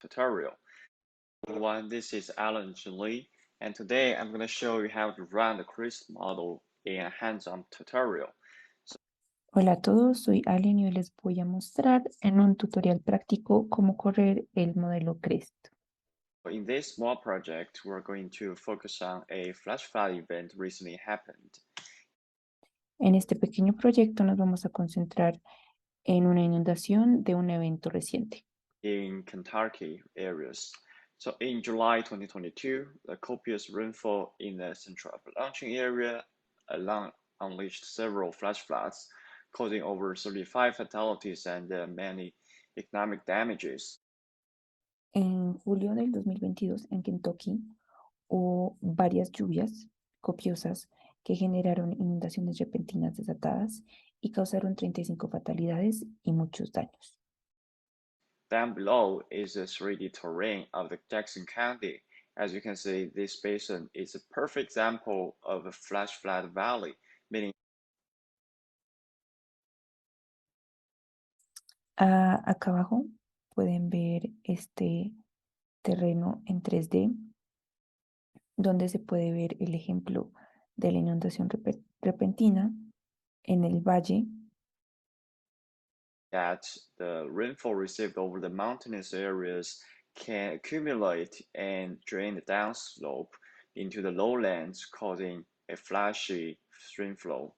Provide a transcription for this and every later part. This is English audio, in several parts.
tutorial. Everyone, this is Alan Lee, and today I'm going to show you how to run the CREST model in a hands-on tutorial. Hola a todos, soy Allen y hoy les voy a mostrar en un tutorial práctico cómo correr el modelo CREST. In this small project, we're going to focus on a flash flood event recently happened. En este pequeño proyecto nos vamos a concentrar en una inundación de un evento reciente. In Kentucky areas. So in July 2022, the copious rainfall in the central Appalachian area unleashed several flash floods, causing over 35 fatalities and many economic damages. En julio del 2022 en Kentucky hubo varias lluvias copiosas que generaron inundaciones repentinas desatadas y causaron 35 fatalidades y muchos daños. Down below is the 3D terrain of the Jackson County. As you can see, this basin is a perfect example of a flash flood valley, meaning Acá abajo pueden ver este terreno en 3D, donde se puede ver el ejemplo de la inundación repentina en el valle, that the rainfall received over the mountainous areas can accumulate and drain the downslope into the lowlands, causing a flashy stream flow.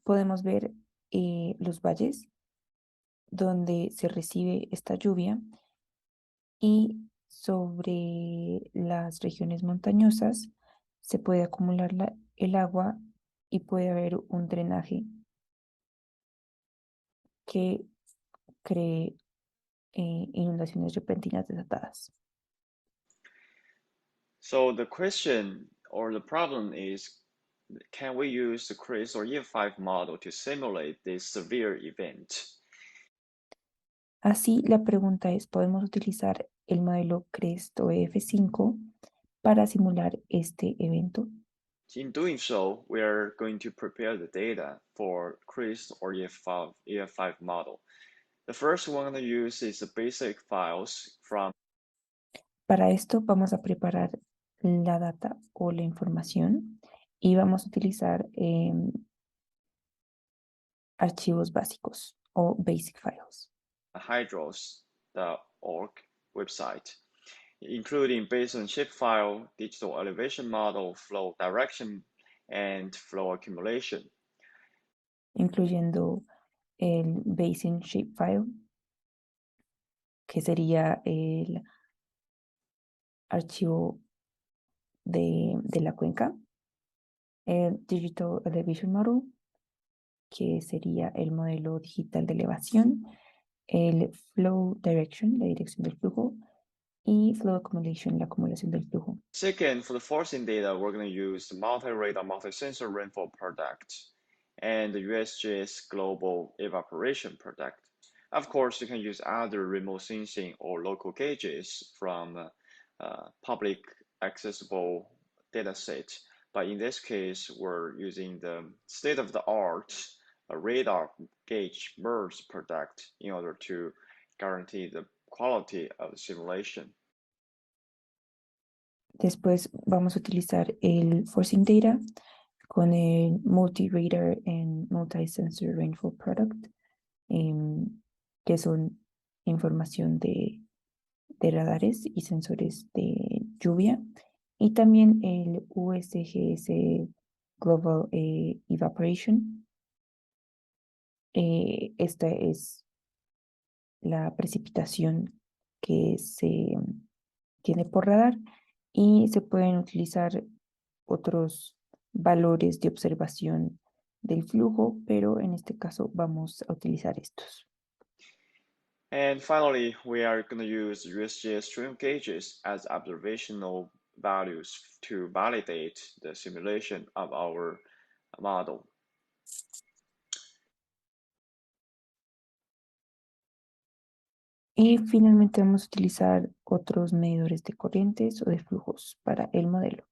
podemos ver los valles donde se recibe esta lluvia y sobre las regiones montañosas se puede acumular el agua y puede haber un drenaje que cree inundaciones repentinas desatadas. So the question or the problem is, can we use the CREST or EF5 model to simulate this severe event? Así, la pregunta es, ¿podemos utilizar el modelo CREST o EF5 para simular este evento? In doing so, we are going to prepare the data for CREST or EF5 model. The first one to use is the basic files from. Para esto vamos a preparar la data o la información y vamos a utilizar archivos básicos o basic files. Hydros.org website, including basin shapefile, digital elevation model, flow direction, and flow accumulation. Incluyendo el basin shapefile, que sería el archivo de la cuenca, el digital elevation model, que sería el modelo digital de elevación, el flow direction, la dirección del flujo, y flow accumulation, la acumulación del flujo. Second, for the forcing data, we're going to use the multi-radar, multi-sensor rainfall product and the Usjs global evaporation product. Of course, you can use other remote sensing or local gauges from public accessible dataset. But in this case, we're using the state-of-the-art radar gauge MERS product in order to guarantee the quality of the simulation. Después vamos a utilizar el forcing data con el multi-radar and multi-sensor rainfall product, que son información de radares y sensores de lluvia, y también el Usjs Global Evaporation. Esta es la precipitación que se tiene por radar y se pueden utilizar otros valores de observación del flujo, pero en este caso vamos a utilizar estos. And finally, we are going to use USGS stream gauges as observational values to validate the simulation of our model. Y finalmente vamos a utilizar otros medidores de corrientes o de flujos para el modelo.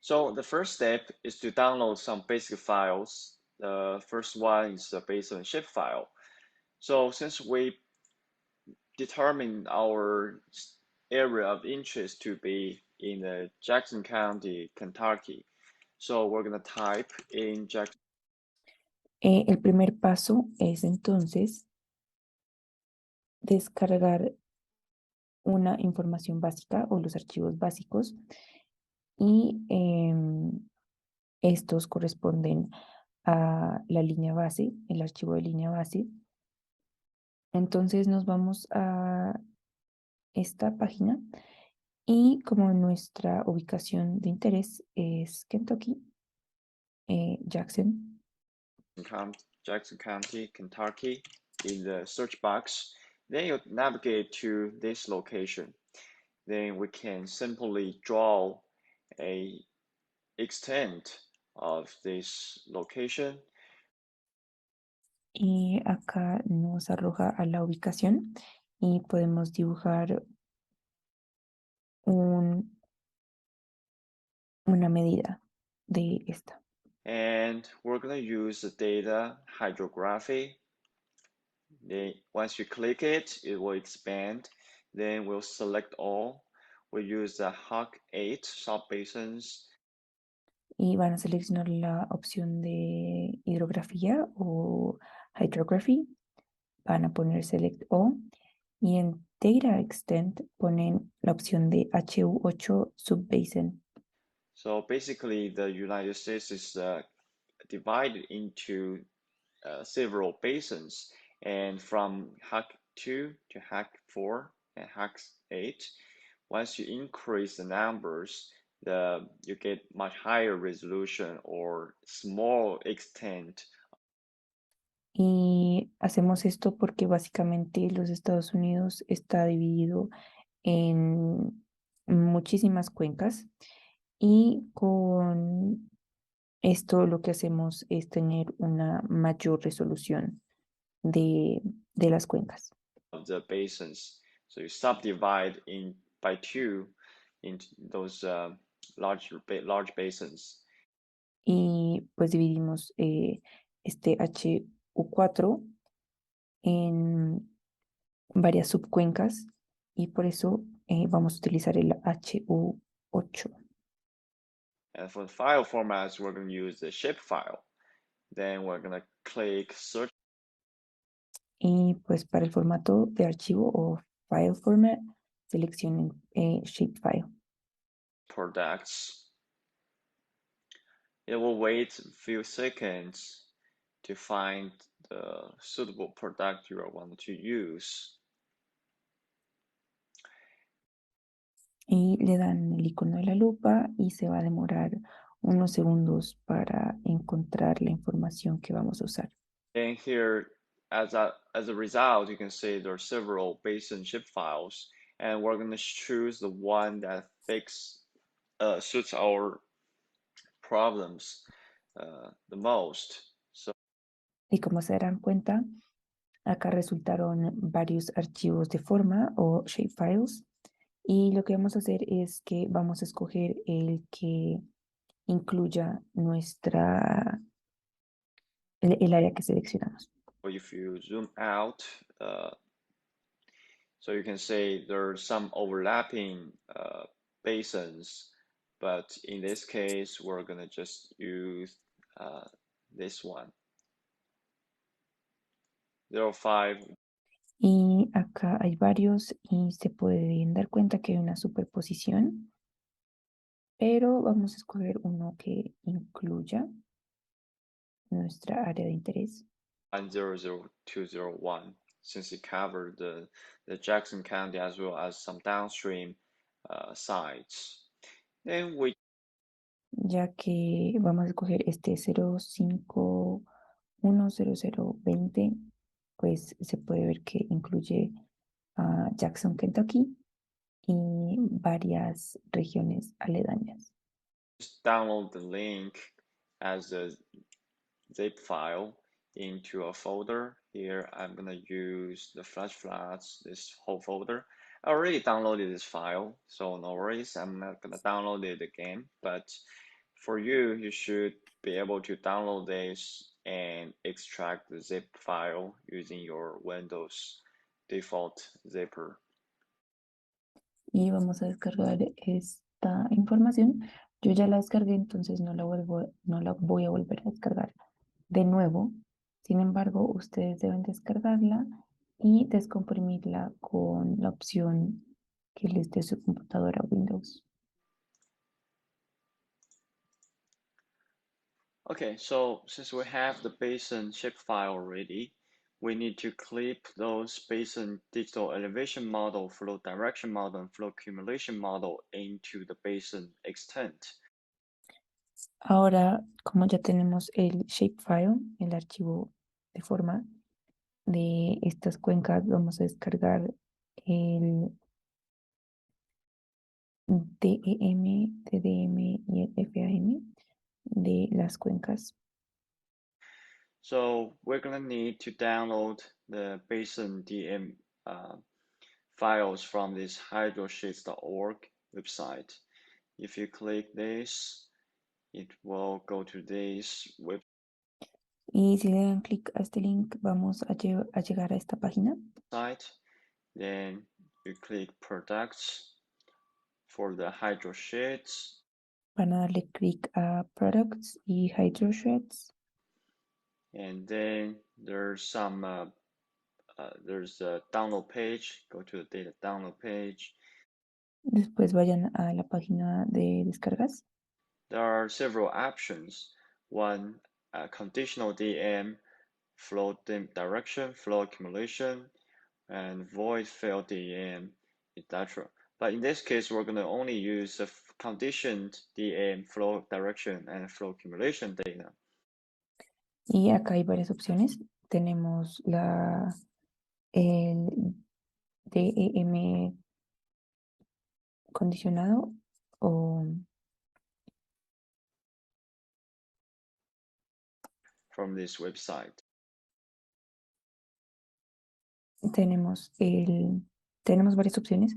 So the first step is to download some basic files The first one is based on shapefile. So since we determined our area of interest to be in Jackson County, Kentucky, so we're going to type in Jackson. El primer paso es entonces descargar una información básica o los archivos básicos y estos corresponden a la línea base, el archivo de línea base. Entonces nos vamos a esta página y como nuestra ubicación de interés es Kentucky, Jackson. Jackson County, Kentucky, in the search box. Then you navigate to this location. Then we can simply draw a extent of this location. Y acá nos arroja a la ubicación y podemos dibujar una medida de esta. And we're going to use the data hydrography. Then once you click it, it will expand. Then we'll select all. We'll use the HUC 8 subbasins. Y van a seleccionar la opción de hidrografía o hydrography. Van a poner Select All y en Data Extent ponen la opción de HU8 Subbasin. So basically, the United States is divided into several basins, and from HUC 2 to HUC 4 and HUC 8, once you increase the numbers, you get much higher resolution or small extent. Y hacemos esto porque básicamente los Estados Unidos está dividido en muchísimas cuencas y con esto lo que hacemos es tener una mayor resolución de las cuencas. Of the basins, so you subdivide in by two into those large basins. Y pues dividimos este HU4 en varias subcuencas y por eso vamos a utilizar el HU8. And for the file formats, we're going to use the shapefile. Then we're going to click search Y pues para el formato de archivo o file format, seleccionen shapefile. products. It will wait a few seconds to find the suitable product you want to use. Y le dan el icono de la lupa y se va a demorar unos segundos para encontrar la información que vamos a usar. And here, as a result, you can see there are several basin ship files, and we're going to choose the one that suits our problems the most. So Y como se darán cuenta, acá resultaron varios archivos de forma o shapefiles. Y lo que vamos a hacer es que vamos a escoger el que incluya el área que seleccionamos. if you zoom out, so you can say there are some overlapping basins, but in this case, we're gonna just use this one. 05. Y acá hay varios y se pueden dar cuenta que hay una superposición, pero vamos a escoger uno que incluya nuestra área de interés. 00201, since it covered the Jackson County as well as some downstream sites. Then we Ya que vamos a escoger este 0510020, pues se puede ver que incluye a Jackson, Kentucky y varias regiones aledañas. just download the link as a zip file into a folder. Here, I'm gonna use the flash floods, this whole folder. I already downloaded this file, so no worries. I'm not gonna download it again, but for you, you should be able to download this and extract the zip file using your Windows default zipper. Y vamos a descargar esta información. Yo ya la descargué, entonces no la voy a volver a descargar de nuevo. Sin embargo, ustedes deben descargarla y descomprimirla con la opción que les dé su computadora Windows. Okay, so since we have the Bayesian shapefile already, we need to clip those Bayesian digital elevation model, flow direction model, and flow accumulation model into the Bayesian extent. Ahora, como ya tenemos el shapefile, el archivo de forma de estas cuencas, vamos a descargar el DEM, TDM y el FAM de las cuencas. So we're gonna need to download the Bayesian DM files from this hydrosheets.org website. If you click this, it will go to this Y si le dan clic a este link, vamos a llegar a esta página. website. Then you click products for the hydrosheets. Van a darle clic a Products y Hydroshreds. And then there's there's a download page. Go to the data download page. Después vayan a la página de descargas. There are several options. One, conditional DM, flow direction, flow accumulation, and void fill DM, etc. But in this case, we're going to only use the conditioned DM, flow direction, and flow accumulation data. Y acá hay varias opciones. Tenemos el DEM condicionado o From this website. tenemos varias opciones.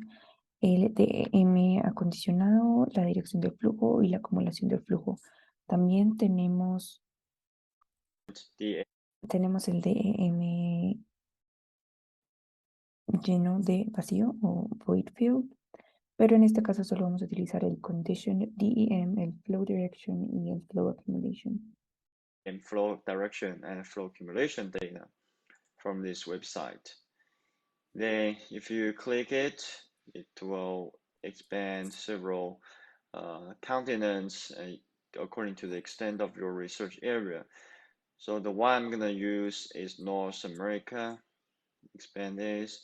El DEM acondicionado, la dirección del flujo y la acumulación del flujo. También tenemos el DEM lleno de vacío o void field, pero en este caso solo vamos a utilizar el condition DEM, el flow direction y el flow accumulation. And flow direction and flow accumulation data from this website. Then if you click it, it will expand several continents according to the extent of your research area. So the one I'm gonna use is North America. Expand this.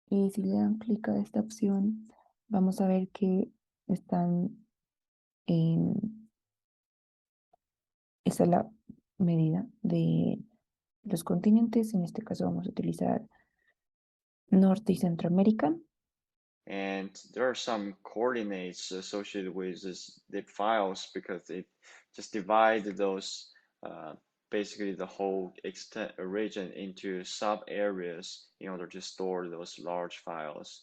Y si le dan clic a esta opción, vamos a ver que están en esta es la medida de los continentes. En este caso vamos a utilizar Norte y Centroamérica. And there are some coordinates associated with this zip files because it just divides those basically the whole extent region into sub areas in order to store those large files.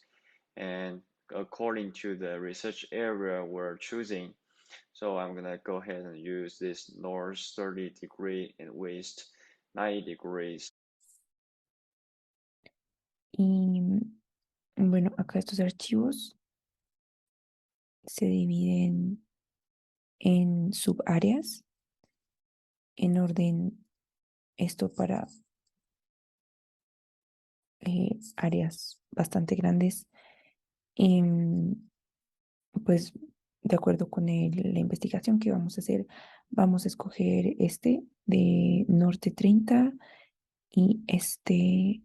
And according to the research area we're choosing, so I'm gonna go ahead and use this north 30 degree and west 90 degrees. Y bueno, acá estos archivos se dividen en subáreas en orden esto para áreas bastante grandes. Pues de acuerdo con la investigación que vamos a hacer, vamos a escoger este de norte 30 y este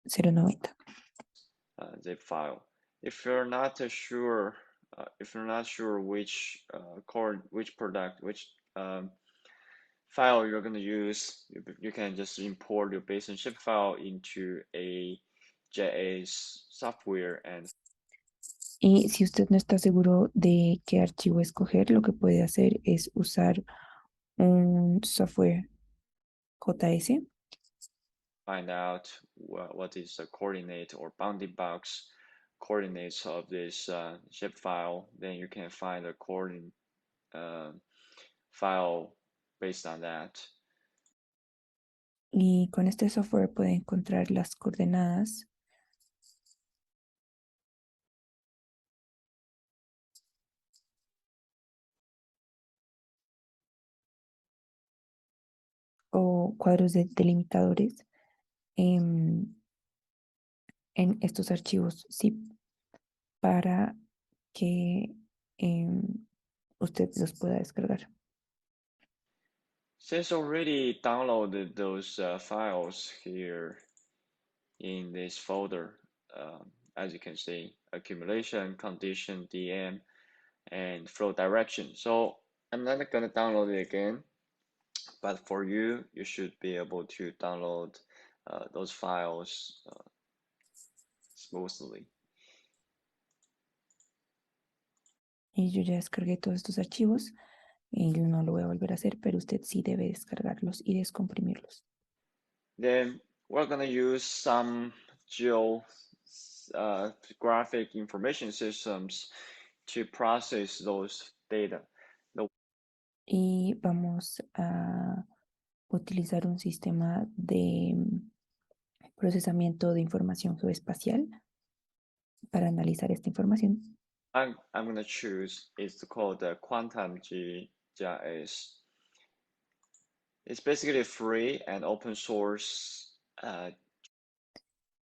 090. Zip file. If you're not sure, which file you're going to use, you can just import your Bayesian shapefile into a JS software and Y si usted no está seguro de qué archivo escoger, lo que puede hacer es usar un software JS. find out what is the coordinate or bounding box coordinates of this shapefile. Then you can find the coordinate file based on that. Y con este software puede encontrar las coordenadas o cuadros delimitadores en estos archivos zip para que usted los pueda descargar. Since already downloaded those files here in this folder, as you can see, accumulation, condition, DM, and flow direction. So I'm not gonna download it again, but for you, you should be able to download those files smoothly. Y yo ya descargué todos estos archivos y no lo voy a volver a hacer, pero usted sí debe descargarlos y descomprimirlos. Then we're gonna use some geographic information systems to process those data. Y vamos a utilizar un sistema de procesamiento de información geoespacial para analizar esta información. I'm gonna choose is called the Quantum GIS. It's basically free and open source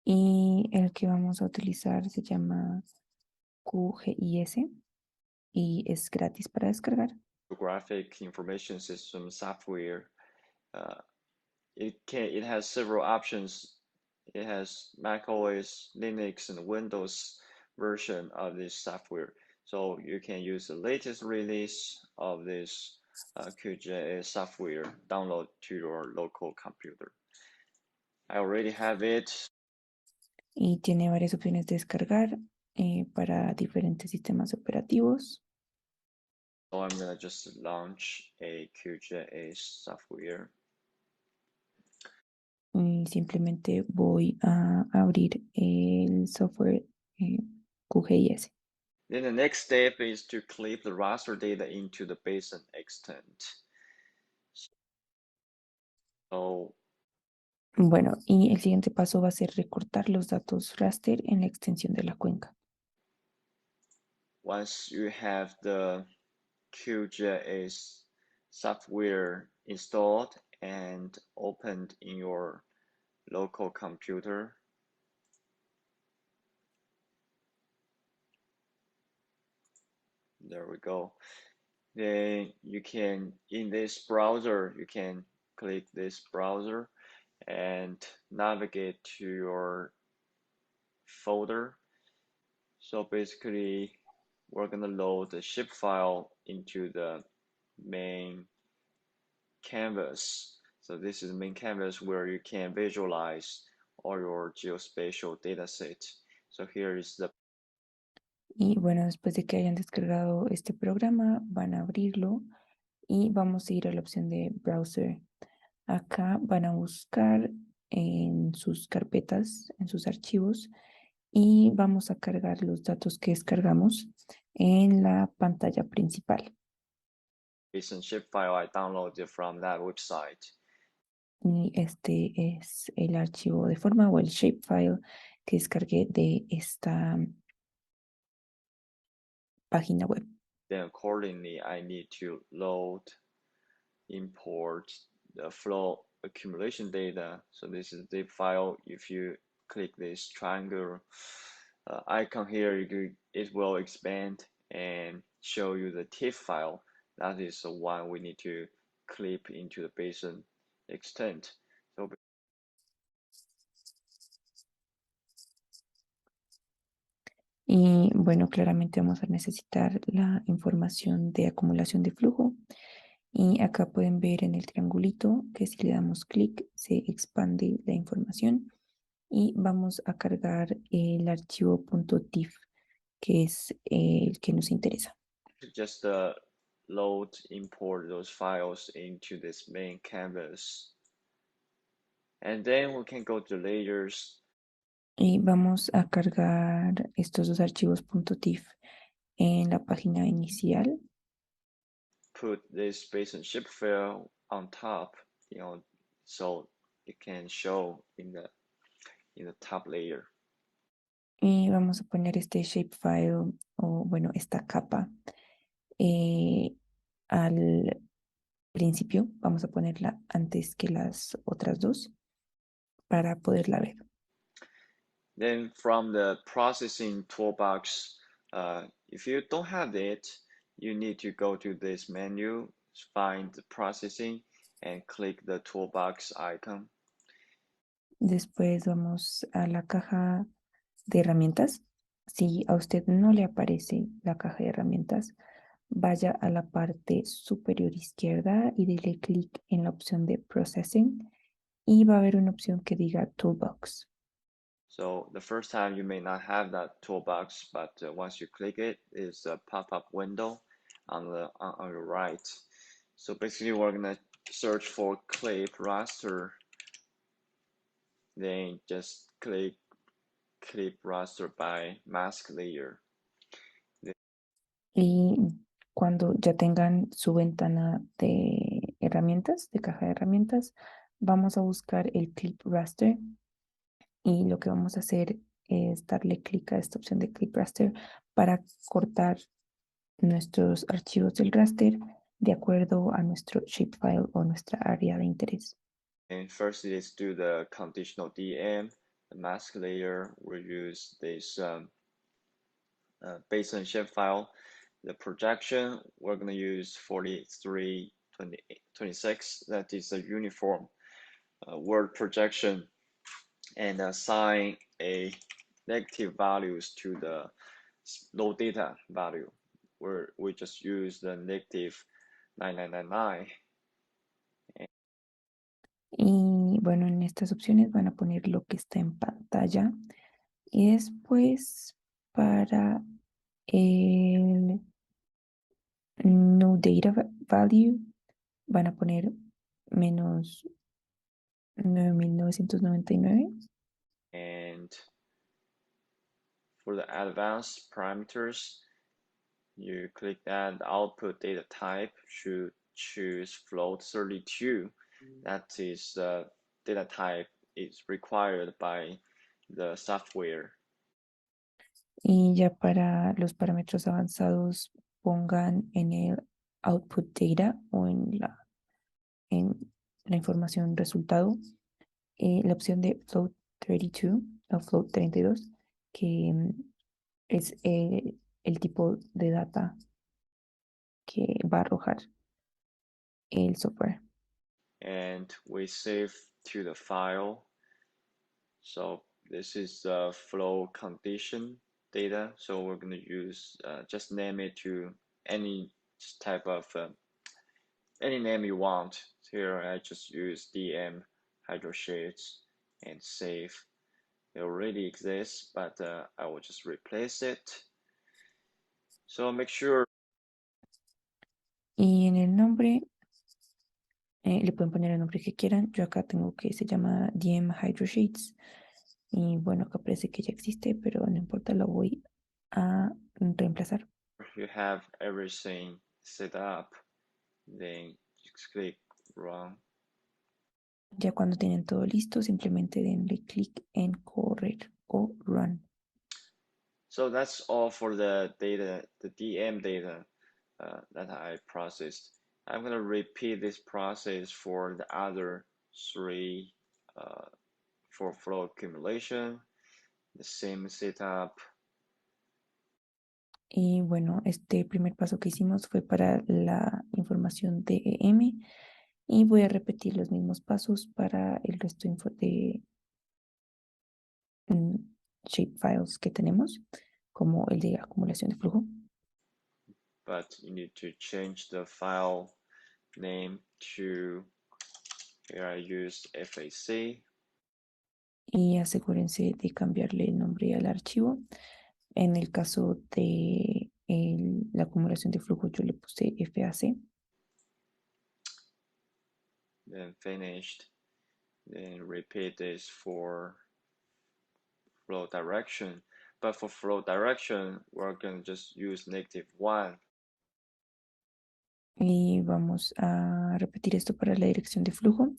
Y el que vamos a utilizar se llama QGIS y es gratis para descargar. geographic information system software. It has several options. It has Mac OS, Linux, and Windows version of this software. So you can use the latest release of this QGIS software, download to your local computer. I already have it. Y tiene varias opciones de descargar para diferentes sistemas operativos. So I'm gonna just launch a QGIS software. Y simplemente voy a abrir el software QGIS. Then the next step is to clip the raster data into the basin extent. So Bueno, y el siguiente paso va a ser recortar los datos raster en la extensión de la cuenca. once you have the QGIS software installed and opened in your local computer, there we go. Then you can, in this browser, you can click this browser and navigate to your folder. So basically, we're gonna load the zip file into the main canvas. So this is the main canvas where you can visualize all your geospatial data set. So here is the Y bueno, después de que hayan descargado este programa, van a abrirlo y vamos a ir a la opción de browser. Acá van a buscar en sus carpetas, en sus archivos, y vamos a cargar los datos que descargamos en la pantalla principal. basin zip file I downloaded from that website. Y este es el archivo de forma o el shapefile que descargué de esta página web. Then accordingly, I need to load, import the flow accumulation data. So this is the file. If you click this triangle icon here, it will expand and show you the TIFF file. That is the one we need to clip into the basin extent. So Y bueno, claramente vamos a necesitar la información de acumulación de flujo. Y acá pueden ver en el triangulito que si le damos clic se expande la información. Y vamos a cargar el archivo .tif, que es el que nos interesa. just load, import those files into this main canvas. And then we can go to layers. Y vamos a cargar estos dos archivos .tif en la página inicial. Put this basin zip file on top, so it can show in the top layer. Y vamos a poner este shapefile o bueno, esta capa al principio. Vamos a ponerla antes que las otras dos para poderla ver. Then from the processing toolbox, if you don't have it, you need to go to this menu, find the processing, and click the toolbox icon. Después vamos a la caja de herramientas. Si a usted no le aparece la caja de herramientas, vaya a la parte superior izquierda y dele clic en la opción de Processing y va a haber una opción que diga Toolbox. So the first time you may not have that toolbox, but once you click it, it's a pop-up window on your right. So basically, we're gonna search for clip raster, then just click clip raster by mask layer. Y cuando ya tengan su ventana de herramientas, de caja de herramientas, vamos a buscar el Clip Raster y lo que vamos a hacer es darle clic a esta opción de Clip Raster para cortar nuestros archivos del raster de acuerdo a nuestro shapefile o nuestra área de interés. And first, let's do the conditional DM. The mask layer will use this baseline shapefile. The projection, we're going to use 4326. That is a uniform word projection, and assign a negative values to the low data value, where we just use the negative 9999. Y bueno, en estas opciones van a poner lo que está en pantalla y después para el no data value van a poner menos 9999. And for the advanced parameters, you click that output data type, should choose float 32. That is the data type is required by the software. Y ya para los parámetros avanzados pongan en el output data o en la información resultado la opción de float 32 o float 32 que es el tipo de data que va a arrojar el software. And we save to the file. So this is the flow condition data. So we're going to use, just name it to any type of, any name you want. Here I just use DM hydrosheets and save. It already exists, but I will just replace it. So make sure. Y en el nombre le pueden poner el nombre que quieran. Yo acá tengo que se llama DM Hydro Sheets. Y bueno, acá parece que ya existe, pero no importa, lo voy a reemplazar. You have everything set up, then just click run. Ya cuando tienen todo listo, simplemente denle clic en correr o run. So that's all for the data, the DM data that I processed. I'm going to repeat this process for the other three for flow accumulation, the same setup. Y bueno, este primer paso que hicimos fue para la información de EM y voy a repetir los mismos pasos para el resto de shapefiles que tenemos, como el de acumulación de flujo. But you need to change the file name to, here I used FAC. Y asegúrense de cambiarle el nombre al archivo. En el caso de la acumulación de flujo, yo le puse FAC. Then finished. Then repeat this for flow direction. But for flow direction, we're going to just use -1. Y vamos a repetir esto para la dirección de flujo.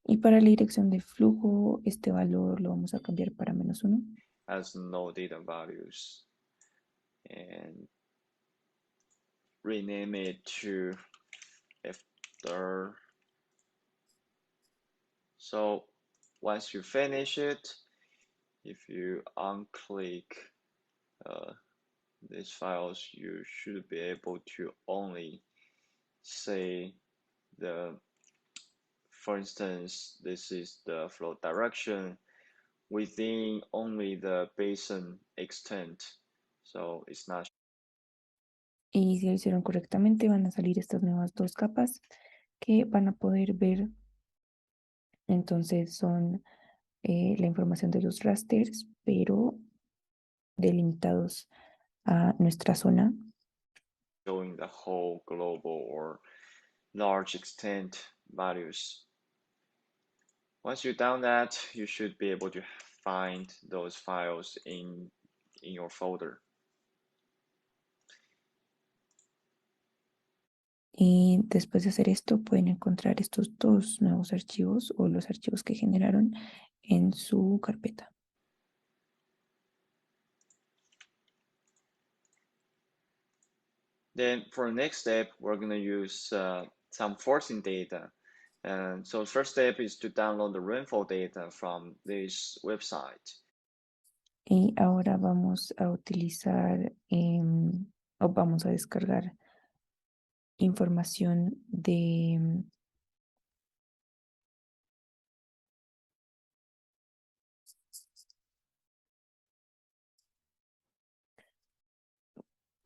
Y para la dirección de flujo, este valor lo vamos a cambiar para -1. As no data values and rename it to F3rd. So once you finish it, if you unclick these files, you should be able to only say for instance, this is the flow direction within only the basin extent. So it's not. Y si lo hicieron correctamente, van a salir estas nuevas dos capas que van a poder ver. Entonces son la información de los rasters, pero delimitados a nuestra zona. Showing the whole global or large extent values. Once you've done that, you should be able to find those files in your folder. Y después de hacer esto, pueden encontrar estos dos nuevos archivos o los archivos que generaron en su carpeta. Then for the next step, we're going to use some forcing data. And so first step is to download the rainfall data from this website. Y ahora vamos a utilizar o vamos a descargar información de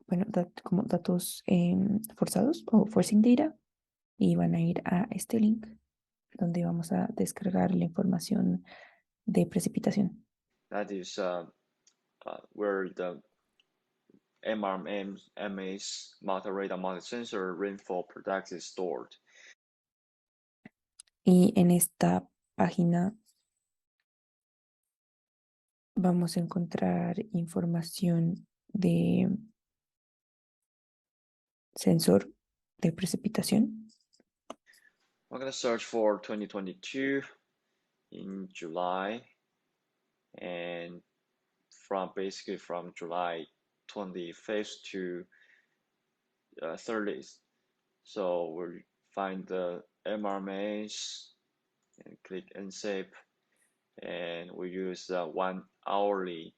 bueno, como datos forzados o forcing data, y van a ir a este link donde vamos a descargar la información de precipitación. That is where the MRM's multi-radar multi-sensor rainfall product is stored. Y en esta página vamos a encontrar información de sensor de precipitación. We're going to search for 2022 in July, and basically from July 25th to 30th. So we'll find the MRMAs and click Unzip, and we use the 1 hourly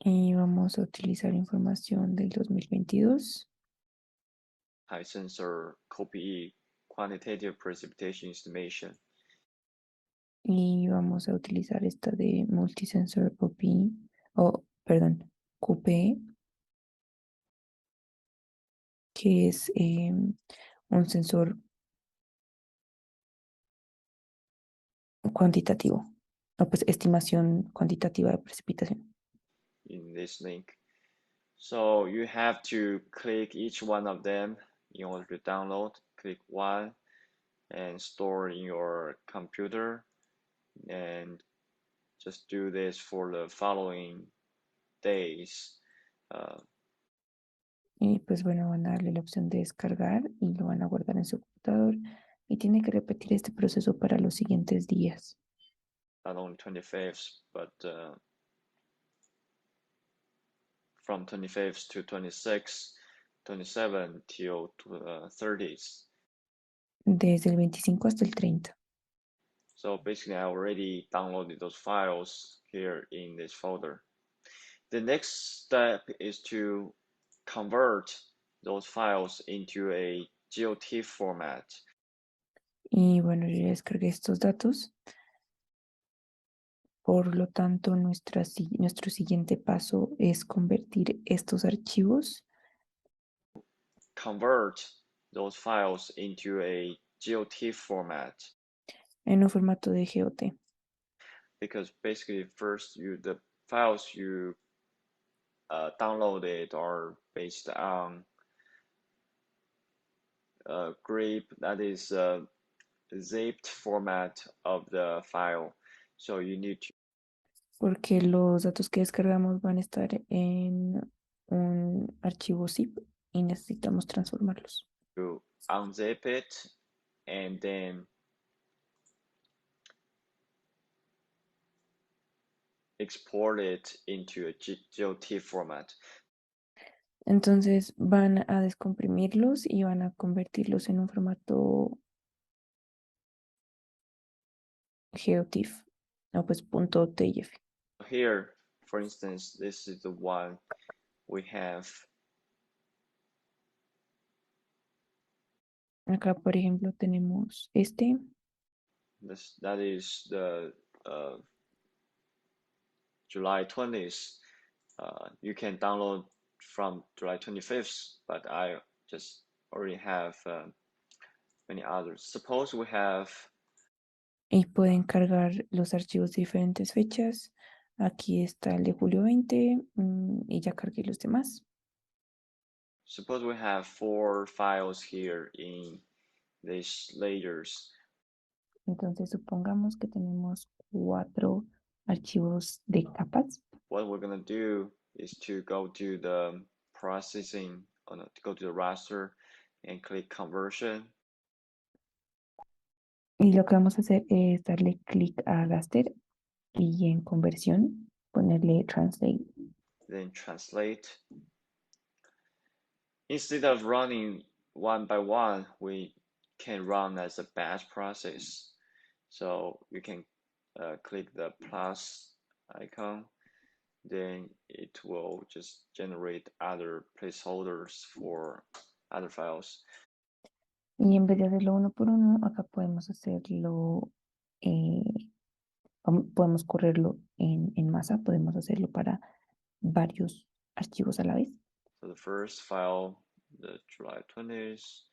Y vamos a utilizar información del 2022. multi-sensor COPE quantitative precipitation estimation. Y vamos a utilizar esta de multisensor OP, perdón, QPE, que es un sensor cuantitativo, o pues estimación cuantitativa de precipitación. In this link. So you have to click each one of them in order to download. Click one and store in your computer, and just do this for the following days. Y pues bueno, van a darle la opción de descargar y lo van a guardar en su computador y tiene que repetir este proceso para los siguientes días. Not only 25th, but from 25th to 26th, 27 till 30th. Desde el 25 hasta el 30. So basically, I already downloaded those files here in this folder. The next step is to convert those files into a GeoTIFF format. Y bueno, yo ya descargué estos datos. Por lo tanto, nuestro siguiente paso es convertir estos archivos Convert those files into a GeoTIFF format. en un formato de GOT. Because basically, first the files you downloaded are based on grep, that is zipped format of the file. So you need to Porque los datos que descargamos van a estar en un archivo zip y necesitamos transformarlos. to unzip it and then export it into a GOT format. Entonces van a descomprimirlos y van a convertirlos en un formato GeoTIFF o pues .TIFF. Here, for instance, this is the one we have. Acá, por ejemplo, tenemos este. That is the July 20th. You can download from July 25th, but I just already have many others. Suppose we have Y pueden cargar los archivos de diferentes fechas. Aquí está el de julio 20 y ya cargué los demás. suppose we have 4 files here in these layers. Entonces supongamos que tenemos 4 archivos de capas. What we're gonna do is to go to the processing, to go to the raster and click conversion. Y lo que vamos a hacer es darle clic a raster y en conversión ponerle translate. Then translate. Instead of running one by one, we can run as a batch process. So you can click the plus icon, then it will just generate other placeholders for other files. Y en vez de hacerlo uno por uno, acá podemos hacerlo, podemos correrlo en masa, podemos hacerlo para varios archivos a la vez. So the first file, the July 20th,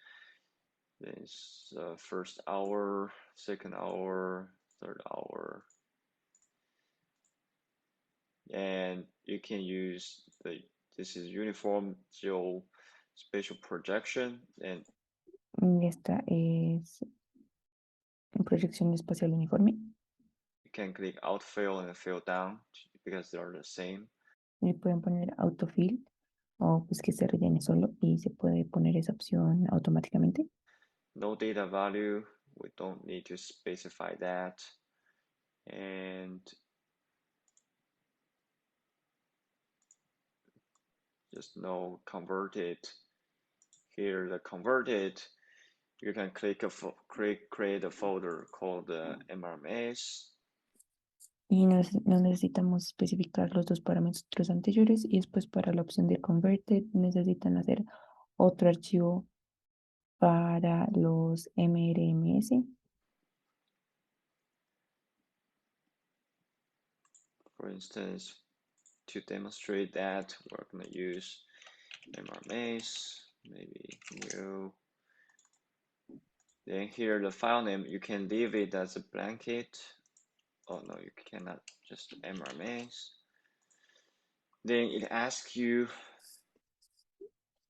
this first hour, second hour, third hour. And you can use this is uniform geospatial projection, and Esta es proyección espacial uniforme. you can click autofill and fill down because they are the same. Y pueden poner autofill o pues que se rellene solo y se puede poner esa opción automáticamente. No data value, we don't need to specify that. And just no converted. Here the converted, you can click create a folder called MRMS. Y nos necesitamos especificar los dos parámetros anteriores y después para la opción de converted necesitan hacer otro archivo para los MRMS. For instance, to demonstrate that, we're going to use MRMS, maybe new. Then here the file name, you can leave it as a blanket. Oh no, you cannot, just MRMS. Then it asks you.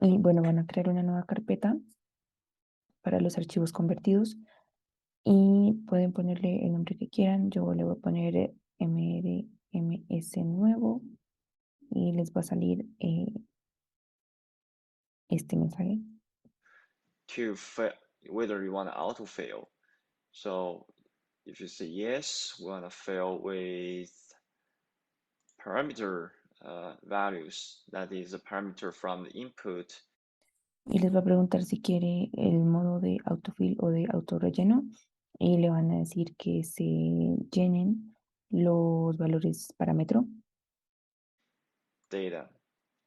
Y bueno, van a crear una nueva carpeta para los archivos convertidos y pueden ponerle el nombre que quieran. Yo le voy a poner MRMS nuevo y les va a salir este mensaje. To whether you want to autofill. So if you say yes, we want to fill with parameter values, that is a parameter from the input. Y les va a preguntar si quiere el modo de autofill o de autorrelleno y le van a decir que se llenen los valores parámetro. Data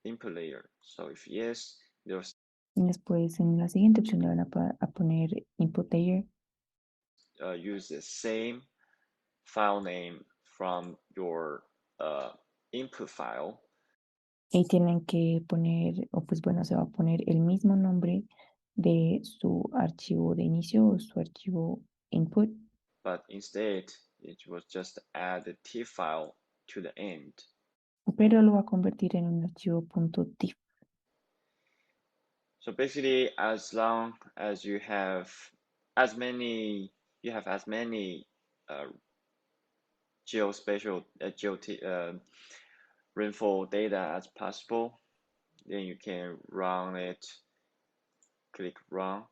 input layer. So if yes, there's Y después en la siguiente opción le van a poner input layer. Use the same file name from your input file. Y tienen que poner, o pues bueno, se va a poner el mismo nombre de su archivo de inicio o su archivo input. But instead, it was just add the TIFF file to the end. Pero lo va a convertir en un archivo .tif. So basically, as long as you have as many geospatial rainfall data as possible, then you can run it click Run.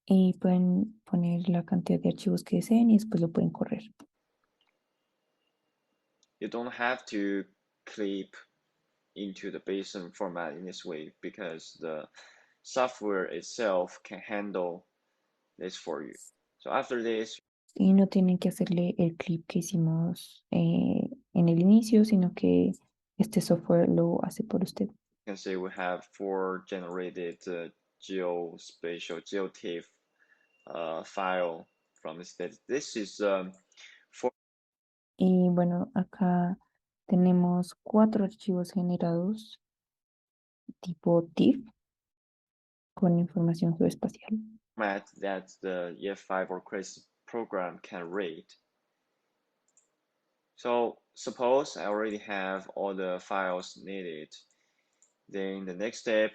Y pueden poner la cantidad de archivos que deseen y después lo pueden correr. You don't have to clip into the JSON format in this way because the software itself can handle this for you. So after this, Y no tienen que hacerle el clip que hicimos en el inicio, sino que este software lo hace por usted. you can see we have 4 generated geospatial geotiff file from this data. This is for Y bueno, acá tenemos 4 archivos generados tipo TIFF con información geoespacial. format that the EF5 or CREST program can read. So suppose I already have all the files needed. Then the next step,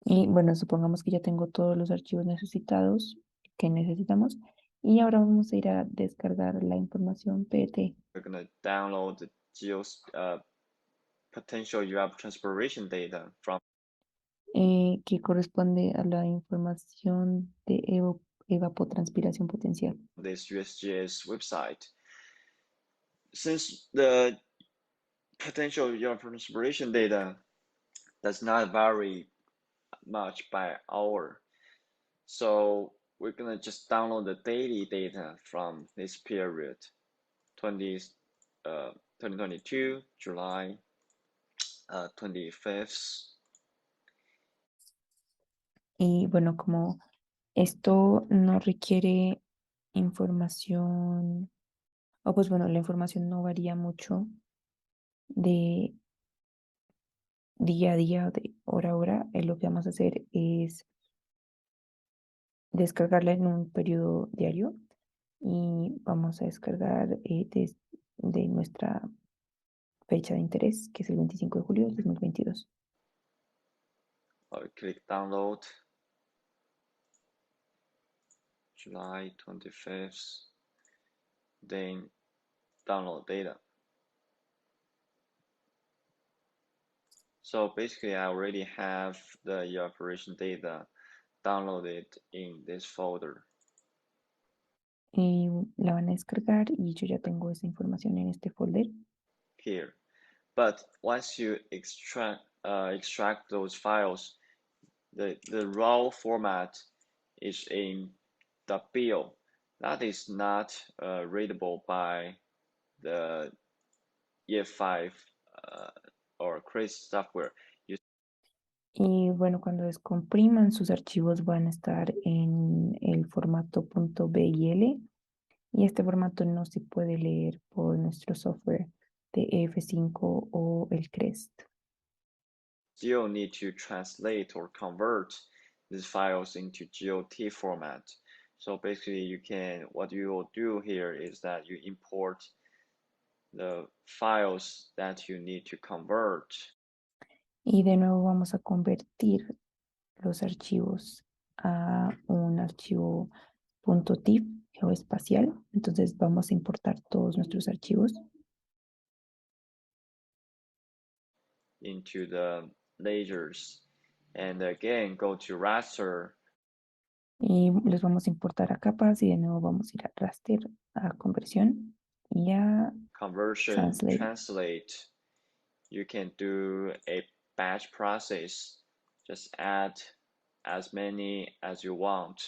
Y bueno, supongamos que ya tengo todos los archivos necesitados que necesitamos. Y ahora vamos a ir a descargar la información PT, we're gonna download the potential evapotranspiration data from que corresponde a la información de evapotranspiración potencial. this Usjs website. Since the potential evapotranspiration data does not vary much by hour, so we're gonna just download the daily data from this period, 2022, July 25th. Y bueno, como esto no requiere información, o pues bueno, la información no varía mucho de día a día, de hora a hora, lo que vamos a hacer es descargarla en un periodo diario y vamos a descargar de nuestra fecha de interés, que es el 25 de julio de 2022. Click download, July 25th, then download data. So basically I already have the evaporation data downloaded in this folder. Y la van a descargar y yo ya tengo esa información en este folder. Here. But once you extract those files, the raw format is in .bil. That is not readable by the EF5 or CREST software. Y bueno, cuando descompriman sus archivos van a estar en el formato .bil y este formato no se puede leer por nuestro software de EF5 o el CREST. Still need to translate or convert these files into GOT format. So basically what you will do here is that you import the files that you need to convert Y de nuevo vamos a convertir los archivos a un archivo .tif geoespacial. Entonces vamos a importar todos nuestros archivos. into the layers. And again, go to raster. Y los vamos a importar a capas y de nuevo vamos a ir a raster, a conversión y a Conversion, translate. You can do a batch process. Just add as many as you want.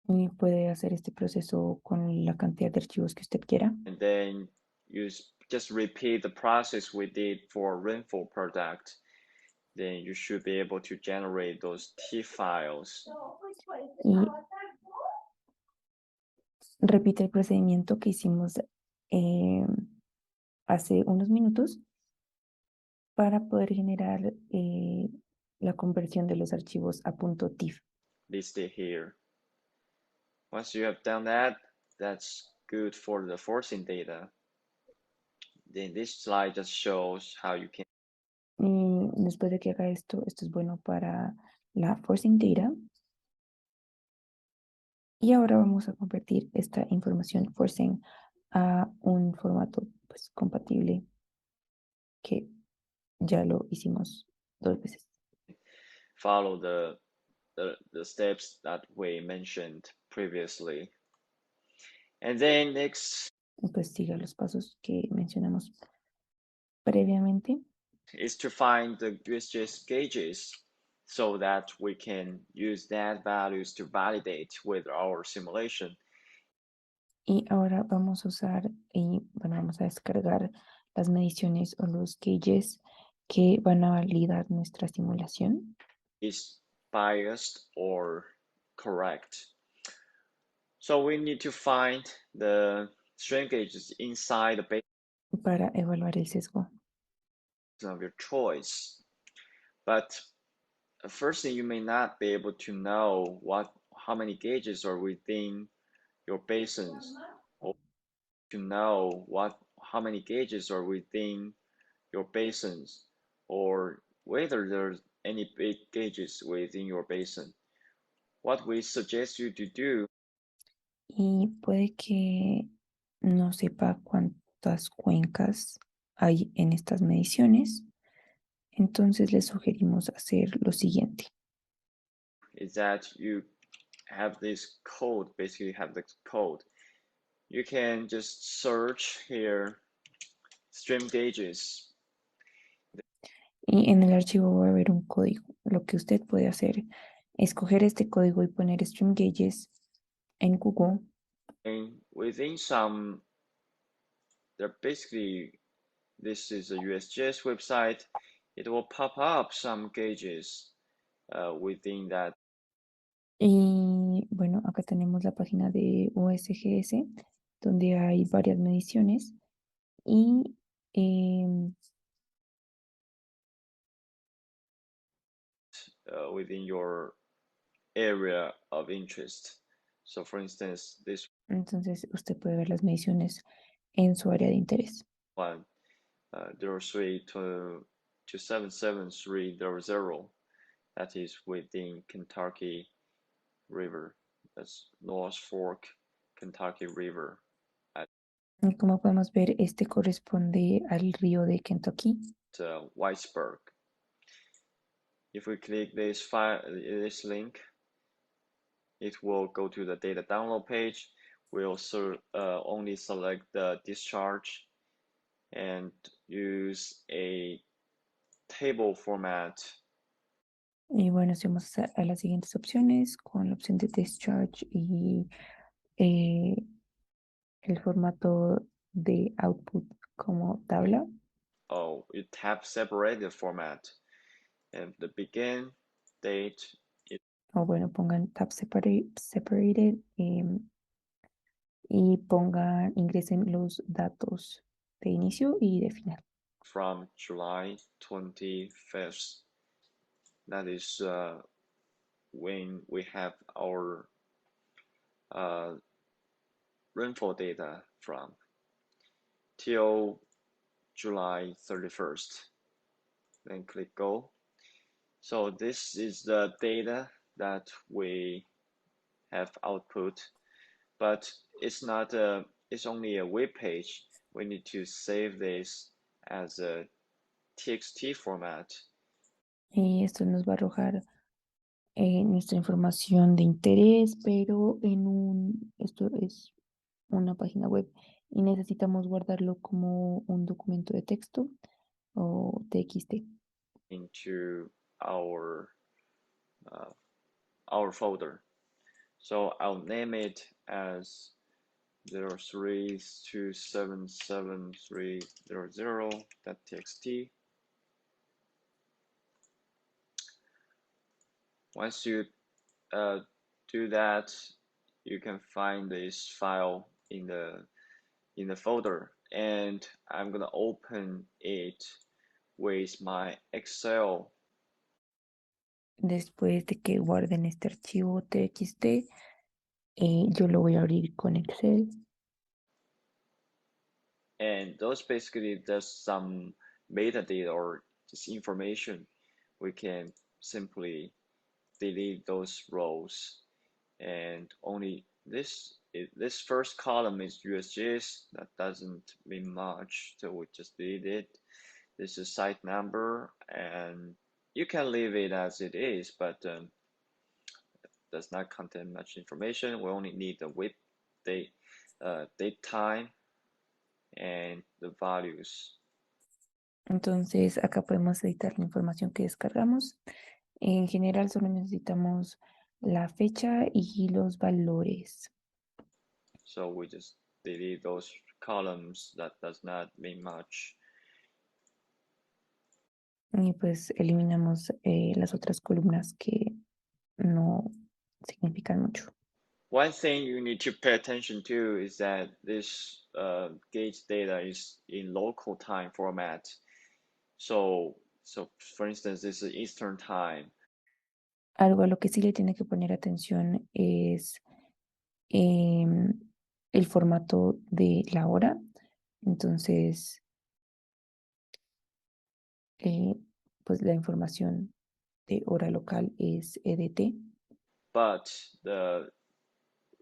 Y puede hacer este proceso con la cantidad de archivos que usted quiera. And then you just repeat the process we did for Rainfall product. Then you should be able to generate those T files. Y repite el procedimiento que hicimos hace unos minutos para poder generar la conversión de los archivos a .tif. Listed here. Once you have done that, that's good for the forcing data. Then this slide just shows how you can. Y después de que haga esto, esto es bueno para la forcing data. Y ahora vamos a convertir esta información forcing a un formato pues, compatible que ya lo hicimos dos veces. Follow the steps that we mentioned previously. And then next Y pues siga los pasos que mencionamos previamente is to find the Usjs gauges so that we can use that values to validate with our simulation. y ahora vamos a usar y bueno, vamos a descargar las mediciones o los gauges que van a validar nuestra simulación Is biased or correct. So we need to find the strain gauges inside the basin para evaluar el sesgo. of your choice. But first thing, you may not be able to know how many gauges are within your basins, or to know how many gauges are within your basins, or whether there's any big gauges within your basin. What we suggest you to do Y puede que no sepa cuántas cuencas hay en estas mediciones. Entonces le sugerimos hacer lo siguiente. is that you have this code, basically you have this code. You can just search here stream gauges. Y en el archivo va a haber un código. Lo que usted puede hacer es coger este código y poner stream gauges en Google. And within they're basically, this is a USGS website. It will pop up some gauges within that. Y bueno, acá tenemos la página de USGS, donde hay varias mediciones. Y Within your area of interest. So for instance, this entonces usted puede ver las mediciones en su área de interés. one, 03 to 77300, that is within Kentucky River. That's North Fork, Kentucky River. Y como podemos ver, este corresponde al río de Kentucky. Whitesburg. If we click this link, it will go to the data download page. We'll only select the discharge and use a table format. Y bueno, si vamos a las siguientes opciones, con la opción de discharge y el formato de output como tabla. Oh, you tap separated format, and the begin date. O bueno, pongan tab separated y pongan, ingresen los datos de inicio y de final. From July 25th. That is when we have our rainfall data from till July 31st. Then click go. So this is the data that we have output, but it's not it's only a web page. We need to save this as a TXT format. Y esto nos va a arrojar nuestra información de interés, pero esto es una página web y necesitamos guardarlo como un documento de texto o TXT. Into uh, our folder. So I'll name it as 03277300.txt. Once you do that, you can find this file in the folder, and I'm gonna open it with my Excel. Después de que guarden este archivo TXT, yo lo voy a abrir con Excel. And those basically just some metadata or just information. We can simply delete those rows, and only this first column is Usjs. That doesn't mean much, so we just delete it. This is site number and You can leave it as it is, but does not contain much information. We only need the width, date time, and the values. Entonces, acá podemos editar la información que descargamos. En general, solo necesitamos la fecha y los valores. So we just delete those columns that does not mean much. Y pues eliminamos las otras columnas que no significan mucho. One thing you need to pay attention to is that this gauge data is in local time format. So for instance, this is Eastern time. Algo a lo que sí le tiene que poner atención es el formato de la hora. Entonces, pues la información de hora local es EDT. But the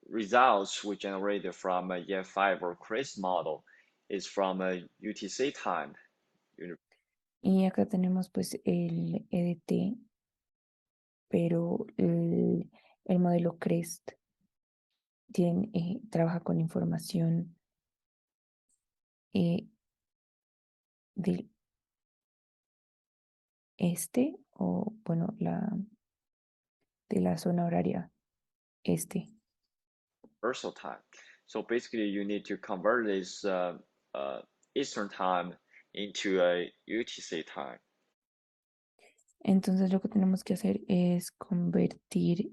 results we generated from a EF5 or CREST model is from a UTC time. Y acá tenemos pues el EDT, pero el modelo CREST trabaja con información del este, o bueno, de la zona horaria este. Universal time. So basically, you need to convert this Eastern time into a UTC time. Entonces lo que tenemos que hacer es convertir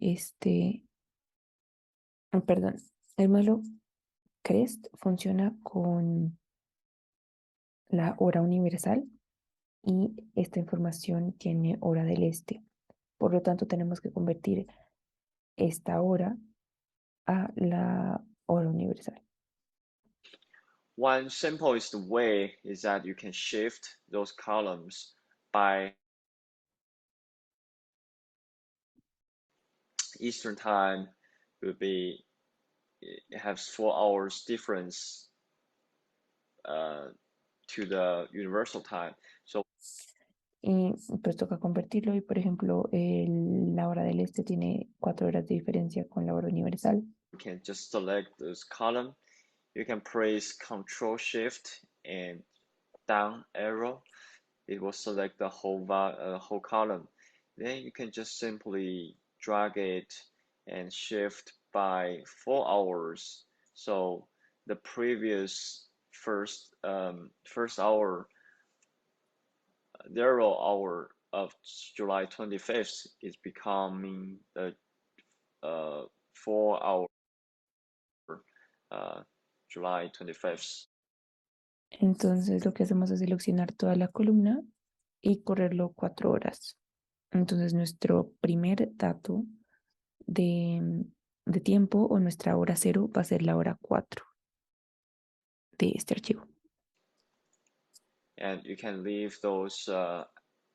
perdón, el modelo CREST funciona con la hora universal y esta información tiene hora del este. Por lo tanto, tenemos que convertir esta hora a la hora universal. One simplest way is that you can shift those columns by Eastern time will be, it has 4 hours difference to the universal time. So Y pues toca convertirlo y por ejemplo la hora del este tiene 4 horas de diferencia con la hora universal. you can just select this column. You can press Control Shift and down arrow. It will select the whole column. Then you can just simply drag it and shift by 4 hours. So the previous first hour, 0 hour of July 25th is becoming the 4 hour July 25th. Entonces lo que hacemos es seleccionar toda la columna y correrlo 4 horas. Entonces nuestro primer dato de tiempo o nuestra hora cero va a ser la hora 4 de este archivo. And you can leave those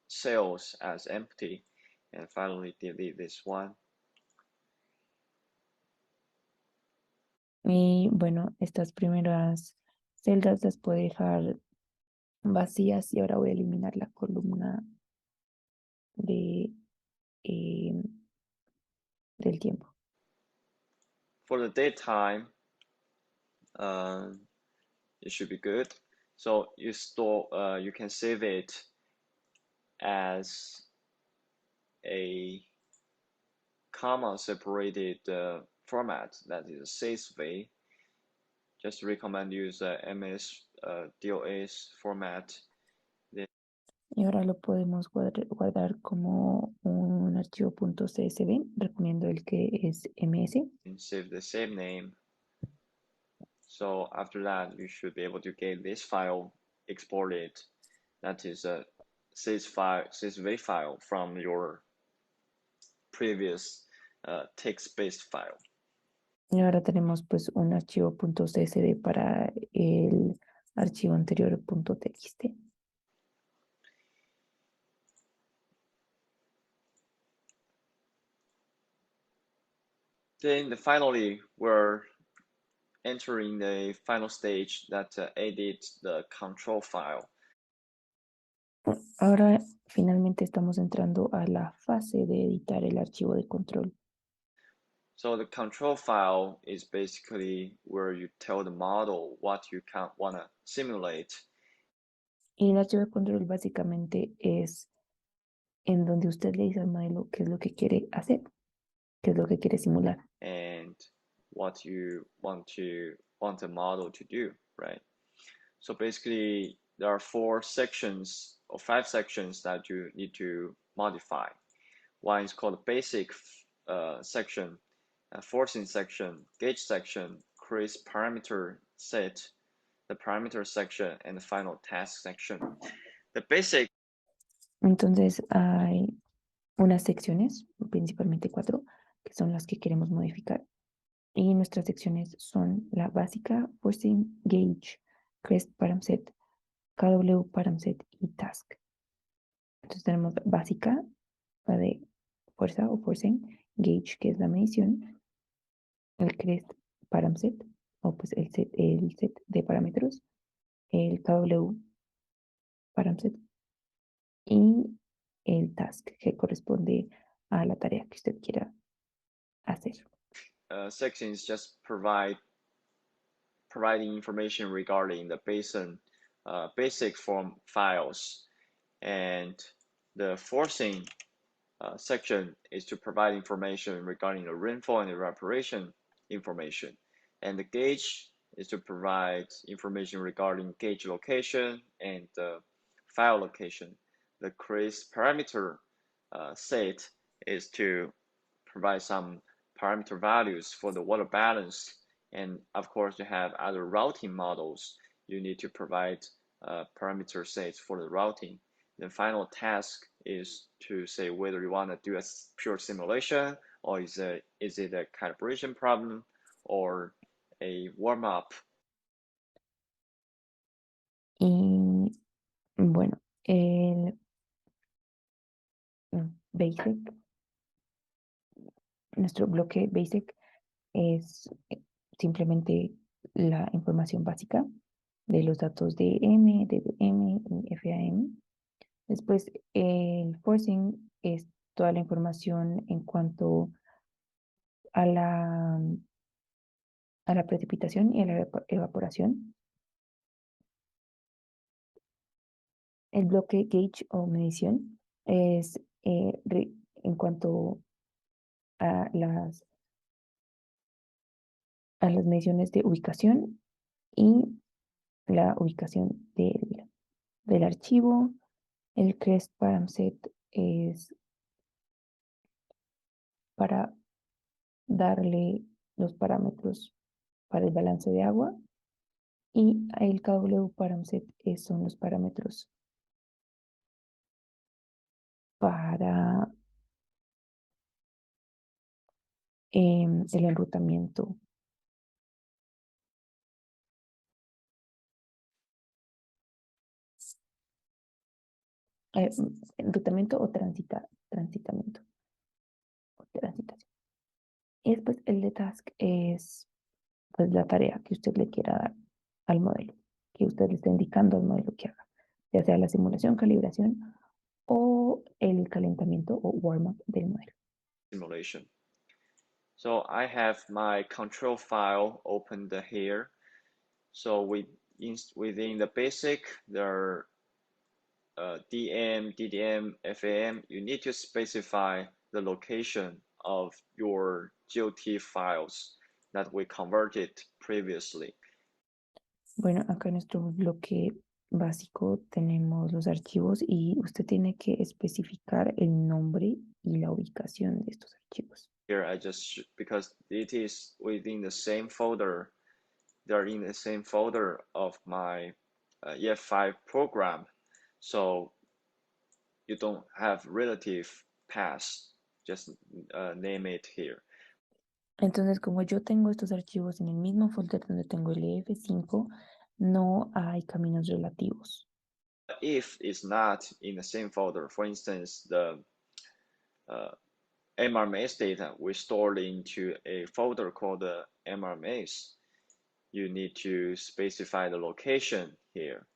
cells as empty and finally delete this one. Y bueno, estas primeras celdas las puedo dejar vacías y ahora voy a eliminar la columna de, del tiempo. For the daytime, it should be good. So you can save it as a comma separated format, that is CSV. Just recommend use MS DOS format. Y ahora lo podemos guardar como un archivo .csv. Recomiendo el que es MS. And save the same name. So after that, you should be able to get this file exported. That is a CSV file from your previous text-based file. Y ahora tenemos pues un archivo .csv para el archivo anterior .txt. Then finally, we're entering the final stage that edit the control file. Ahora finalmente estamos entrando a la fase de editar el archivo de control. So the control file is basically where you tell the model what you want to simulate. Y el archivo de control básicamente es en donde usted le dice al modelo qué es lo que quiere hacer, qué es lo que quiere simular. And what you want the model to do, right? So basically, there are 4 sections or 5 sections that you need to modify. One is called basic section, forcing section, gauge section, CREST parameter set, the parameter section, and the final task section. The basic. Entonces hay unas secciones, principalmente 4, que son las que queremos modificar. Y nuestras secciones son la básica, forcing, gauge, crest paramset, KW paramset y task. Entonces tenemos básica, la de fuerza o forcing, gauge, que es la medición, el crest paramset, o pues el set de parámetros, el KW paramset y el task, que corresponde a la tarea que usted quiera hacer. Sections just providing information regarding the basic form files, and the forcing section is to provide information regarding the rainfall and evaporation information, and the gauge is to provide information regarding gauge location and file location. The CREST parameter set is to provide some parameter values for the water balance. And of course, you have other routing models. You need to provide parameter sets for the routing. The final task is to say whether you want to do a pure simulation, or is it a calibration problem or a warm-up. Y bueno, el basic, nuestro bloque basic es simplemente la información básica de los datos de M, de M y FAM. Después el forcing es toda la información en cuanto a la precipitación y a la evaporación. El bloque gauge o medición es en cuanto a las mediciones de ubicación y la ubicación del archivo. El CREST paramset es para darle los parámetros para el balance de agua, y el KW paramset son los parámetros para el enrutamiento. Enrutamiento o transitamiento. O transitación. Y después el de task es pues la tarea que usted le quiera dar al modelo, que usted le está indicando al modelo que haga, ya sea la simulación, calibración o el calentamiento o warm-up del modelo. Simulation. So I have my control file opened here. So within the basic, there are DM, DDM, FAM. You need to specify the location of your GOT files that we converted previously. Bueno, acá en nuestro bloque básico tenemos los archivos y usted tiene que especificar el nombre y la ubicación de estos archivos. Here I just, because it is within the same folder, they're in the same folder of my EF5 program. So you don't have relative paths, just name it here. Entonces, como yo tengo estos archivos en el mismo folder donde tengo el EF5, no hay caminos relativos. If it's not in the same folder, for instance, the MRMS data we stored into a folder called the MRMS, you need to specify the location here.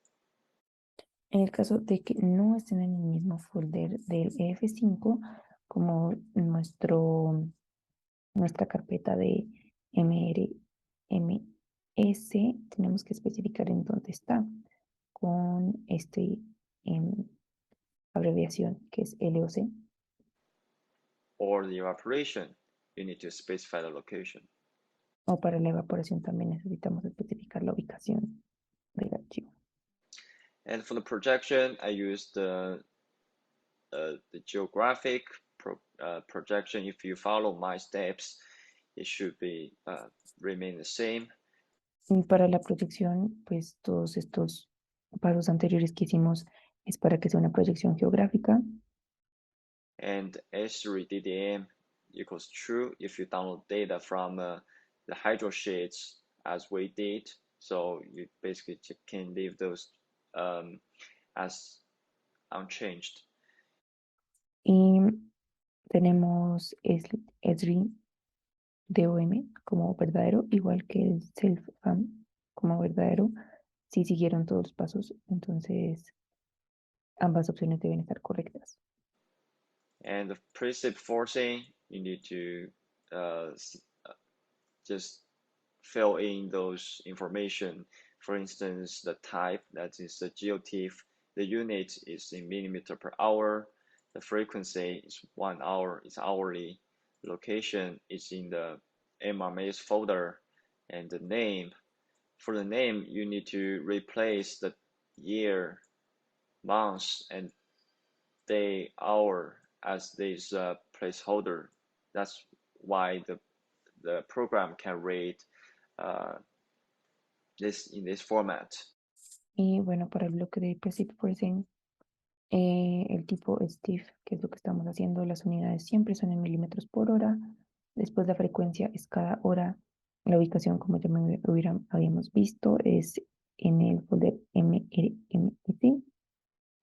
En el caso de que no estén en el mismo folder del EF5, como nuestra carpeta de MRMS, tenemos que especificar en dónde está con em, abreviación que es LOC. Or the evaporation, you need to specify the location. O para la evaporación también necesitamos especificar la ubicación del archivo. And for the projection, I used the geographic projection. If you follow my steps, it should be remain the same. Y para la proyección, pues todos estos pasos anteriores que hicimos es para que sea una proyección geográfica. And S3 DDM equals true if you download data from the hydro sheets as we did. So you basically can leave those as unchanged. Y tenemos ESRI DOM como verdadero, igual que el self-fam como verdadero. Si siguieron todos los pasos, entonces ambas opciones deben estar correctas. And the precip forcing, you need to just fill in those information. For instance, the type, that is the geotiff, the unit is in millimeter per hour, the frequency is 1 hour, it's hourly, location is in the MRMS folder, and the name. For the name, you need to replace the year, month, and day, hour as this placeholder. That's why the program can read this in this format. Y bueno, para el bloque de precip forcing, el tipo Steve, que es lo que estamos haciendo, las unidades siempre son en milímetros por hora. Después la frecuencia es cada hora. La ubicación, como ya habíamos visto, es en el folder MRMS.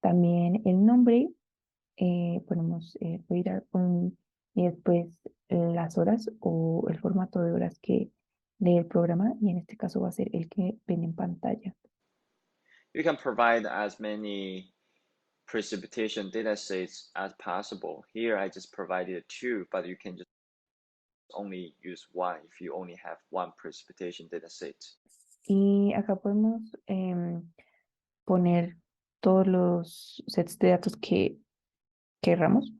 También el nombre, ponemos radar y después las horas o el formato de horas que lee el programa, y en este caso va a ser el que ven en pantalla. You can provide as many precipitation data sets as possible. Here I just provided two, but you can just only use one if you only have one precipitation data set. Y acá podemos poner todos los sets de datos que querramos.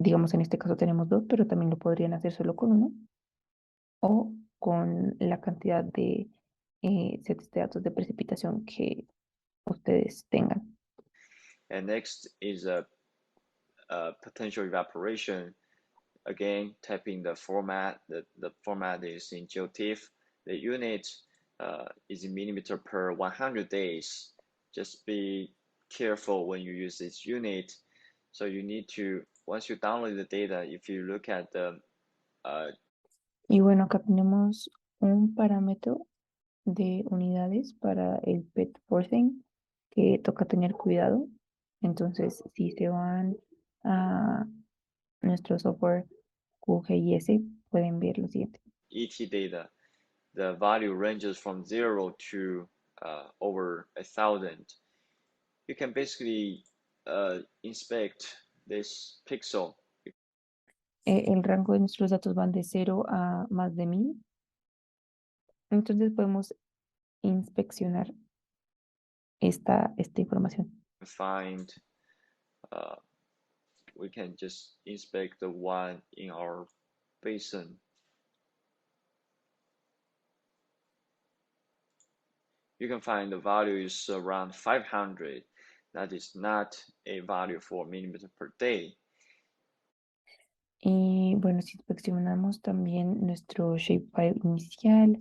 Digamos, en este caso tenemos dos, pero también lo podrían hacer solo con uno o con la cantidad de sets de datos de precipitación que ustedes tengan. And next is a potential evaporation. Again, typing the format. The format is in geotiff. The unit is in millimeter per 100 days. Just be careful when you use this unit. So you need to, once you download the data, if you look at the Y bueno, acá tenemos un parámetro de unidades para el pet forcing que toca tener cuidado. Entonces, si se van a nuestro software QGIS, pueden ver lo siguiente. ET data, the value ranges from 0 to over 1,000. You can basically inspect this pixel. El rango de nuestros datos van de 0 a más de 1000. Entonces podemos inspeccionar esta información. Find, uh, we can just inspect the one in our basin. You can find the value is around 500. That is not a value for millimeter per day. Y bueno, si inspeccionamos también nuestro shapefile inicial,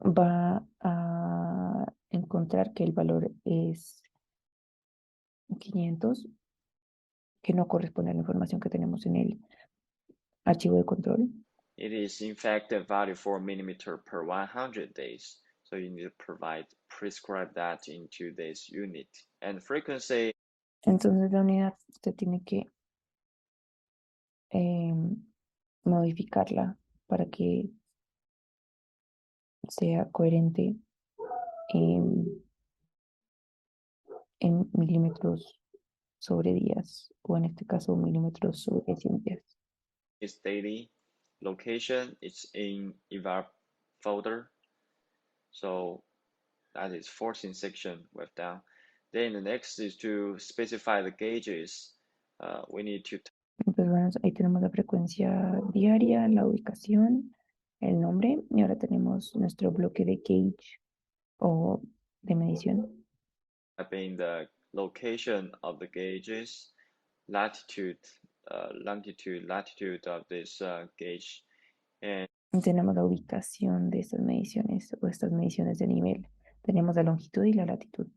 va a encontrar que el valor es 500, que no corresponde a la información que tenemos en el archivo de control. It is in fact a value for millimeter per 100 days. So you need to prescribe that into this unit. And frequency. Entonces la unidad usted tiene que modificarla para que sea coherente en milímetros sobre días, o en este caso milímetros sobre 100 días. It's daily. Location, it's in EF5 folder. So that is 14 section we've done. Then the next is to specify the gauges. We need to Entonces, bueno, ahí tenemos la frecuencia diaria, la ubicación, el nombre, y ahora tenemos nuestro bloque de gauge o de medición. type in the location of the gauges, latitude, longitude, latitude of this gauge, and Tenemos la ubicación de estas mediciones o estas mediciones de nivel. Tenemos la longitud y la latitud.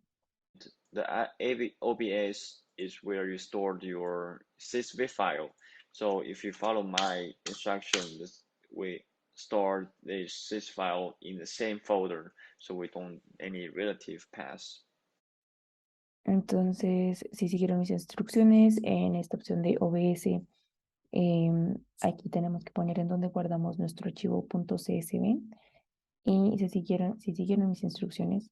the OBS is where you stored your CSV file. So if you follow my instructions, we store this sys file in the same folder, so we don't any relative paths. Entonces, si siguieron mis instrucciones, en esta opción de OBS, aquí tenemos que poner en donde guardamos nuestro archivo .csv. Y si siguieron mis instrucciones,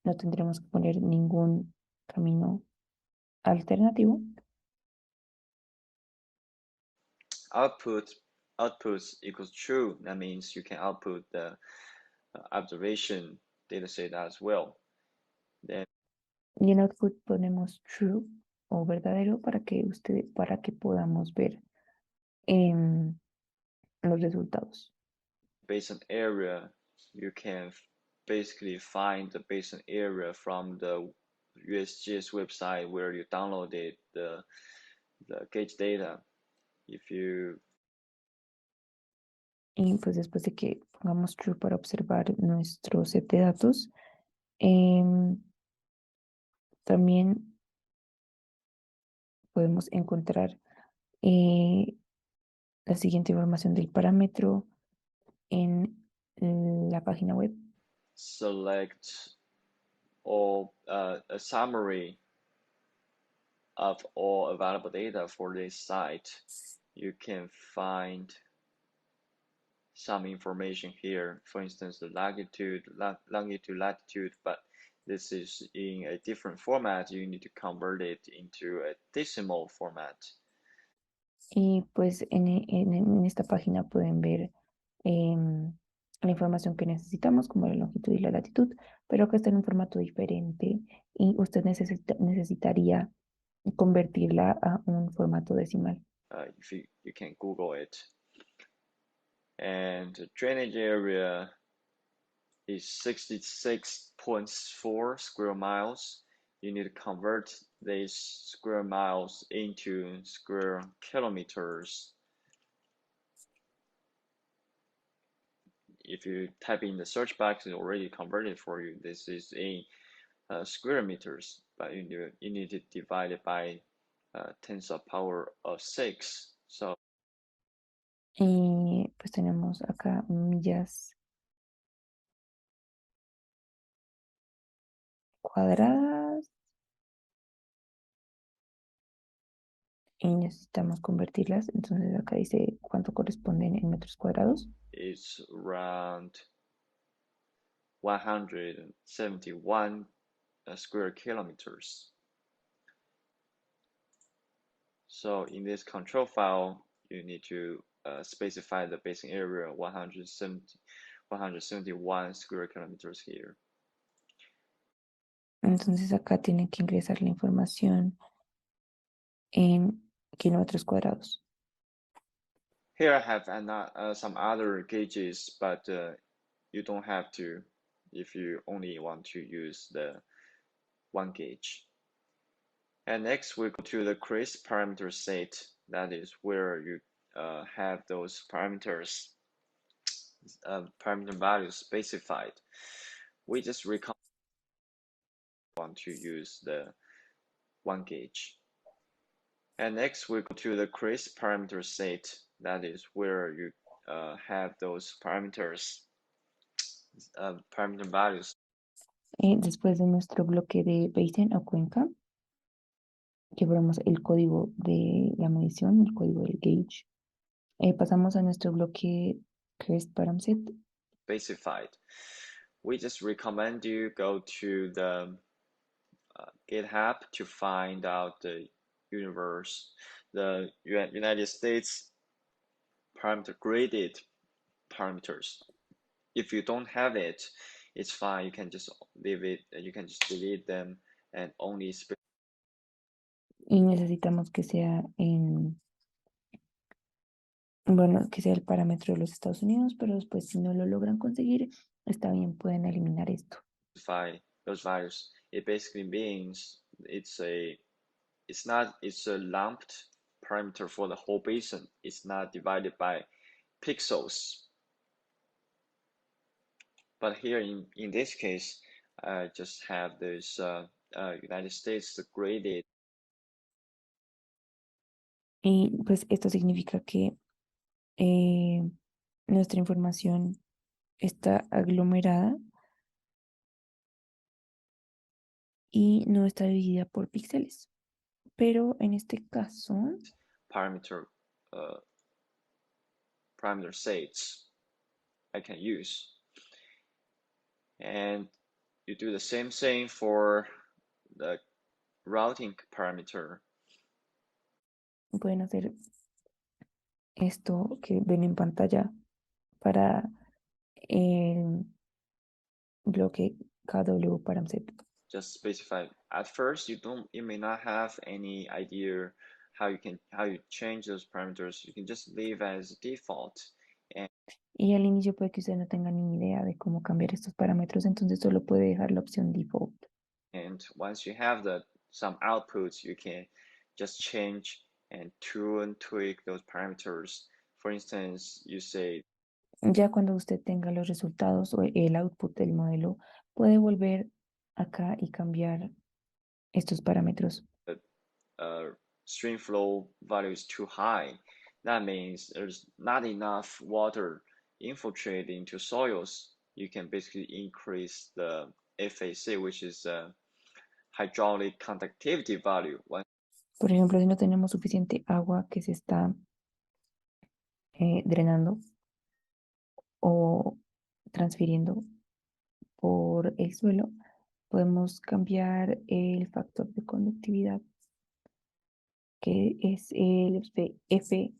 no tendremos que poner ningún camino alternativo. Outputs equals true. That means you can output the observation dataset as well. Then Y en output ponemos true o verdadero para que podamos ver los resultados. basin area, you can basically find the basin area from the Usjs website where you downloaded the gauge data. If you Y pues después de que pongamos true para observar nuestro set de datos, también podemos encontrar la siguiente información del parámetro en la página web. select all a summary of all available data for this site, you can find some information here. For instance, the longitude, latitude, but this is in a different format. You need to convert it into a decimal format. Y pues en esta página pueden ver la información que necesitamos, como la longitud y la latitud, pero que está en un formato diferente y usted necesitaría convertirla a un formato decimal. If you can Google it. And the drainage area is 66.4 square miles. You need to convert these square miles into square kilometers. If you type in the search box, it already converted for you. This is in square meters, but you need to divide it by tens of power of 6. So Y pues tenemos acá millas cuadradas y necesitamos convertirlas. Entonces acá dice cuánto corresponden en metros cuadrados. it's around 171 square kilometers. So in this control file, you need to specify the basin area 171 square kilometers here. Entonces acá tienen que ingresar la información en kilómetros cuadrados. Here I have some other gauges, but you don't have to if you only want to use the one gauge. And next we go to the CREST parameter set. That is where you have those parameters, parameter values specified. We just want to use the one gauge. And next we go to the CREST parameter set. That is where you have those parameters, parameter values. Después de nuestro bloque de basin o cuenca, que ponemos el código de la medición, el código del gauge, pasamos a nuestro bloque CREST param set. Specified. We just recommend you go to the GitHub to find out the United States parameter graded parameters. If you don't have it, it's fine. You can just leave it. You can just delete them and only Y necesitamos que sea bueno, que sea el parámetro de los Estados Unidos, pero después si no lo logran conseguir, está bien, pueden eliminar esto. specify those values. It basically means it's a lumped parameter for the whole basin. It's not divided by pixels. But here in this case, I just have this United States graded. Y pues esto significa que nuestra información está aglomerada y no está dividida por píxeles. Pero en este caso, parameter sets I can use. And you do the same thing for the routing parameter. pueden hacer esto que ven en pantalla para el bloque KW param set. Just specify. At first, you may not have any idea how you change those parameters. You can just leave as default. Y al inicio puede que usted no tenga ni idea de cómo cambiar estos parámetros, entonces solo puede dejar la opción default. And once you have some outputs, you can just change and tweak those parameters. For instance, you say Ya cuando usted tenga los resultados o el output del modelo, puede volver acá y cambiar estos parámetros. the stream flow value is too high. That means there's not enough water infiltrate into soils. You can basically increase the FAC, which is hydraulic conductivity value. Por ejemplo, si no tenemos suficiente agua que se está drenando o transfiriendo por el suelo, podemos cambiar el factor de conductividad, que es el FC.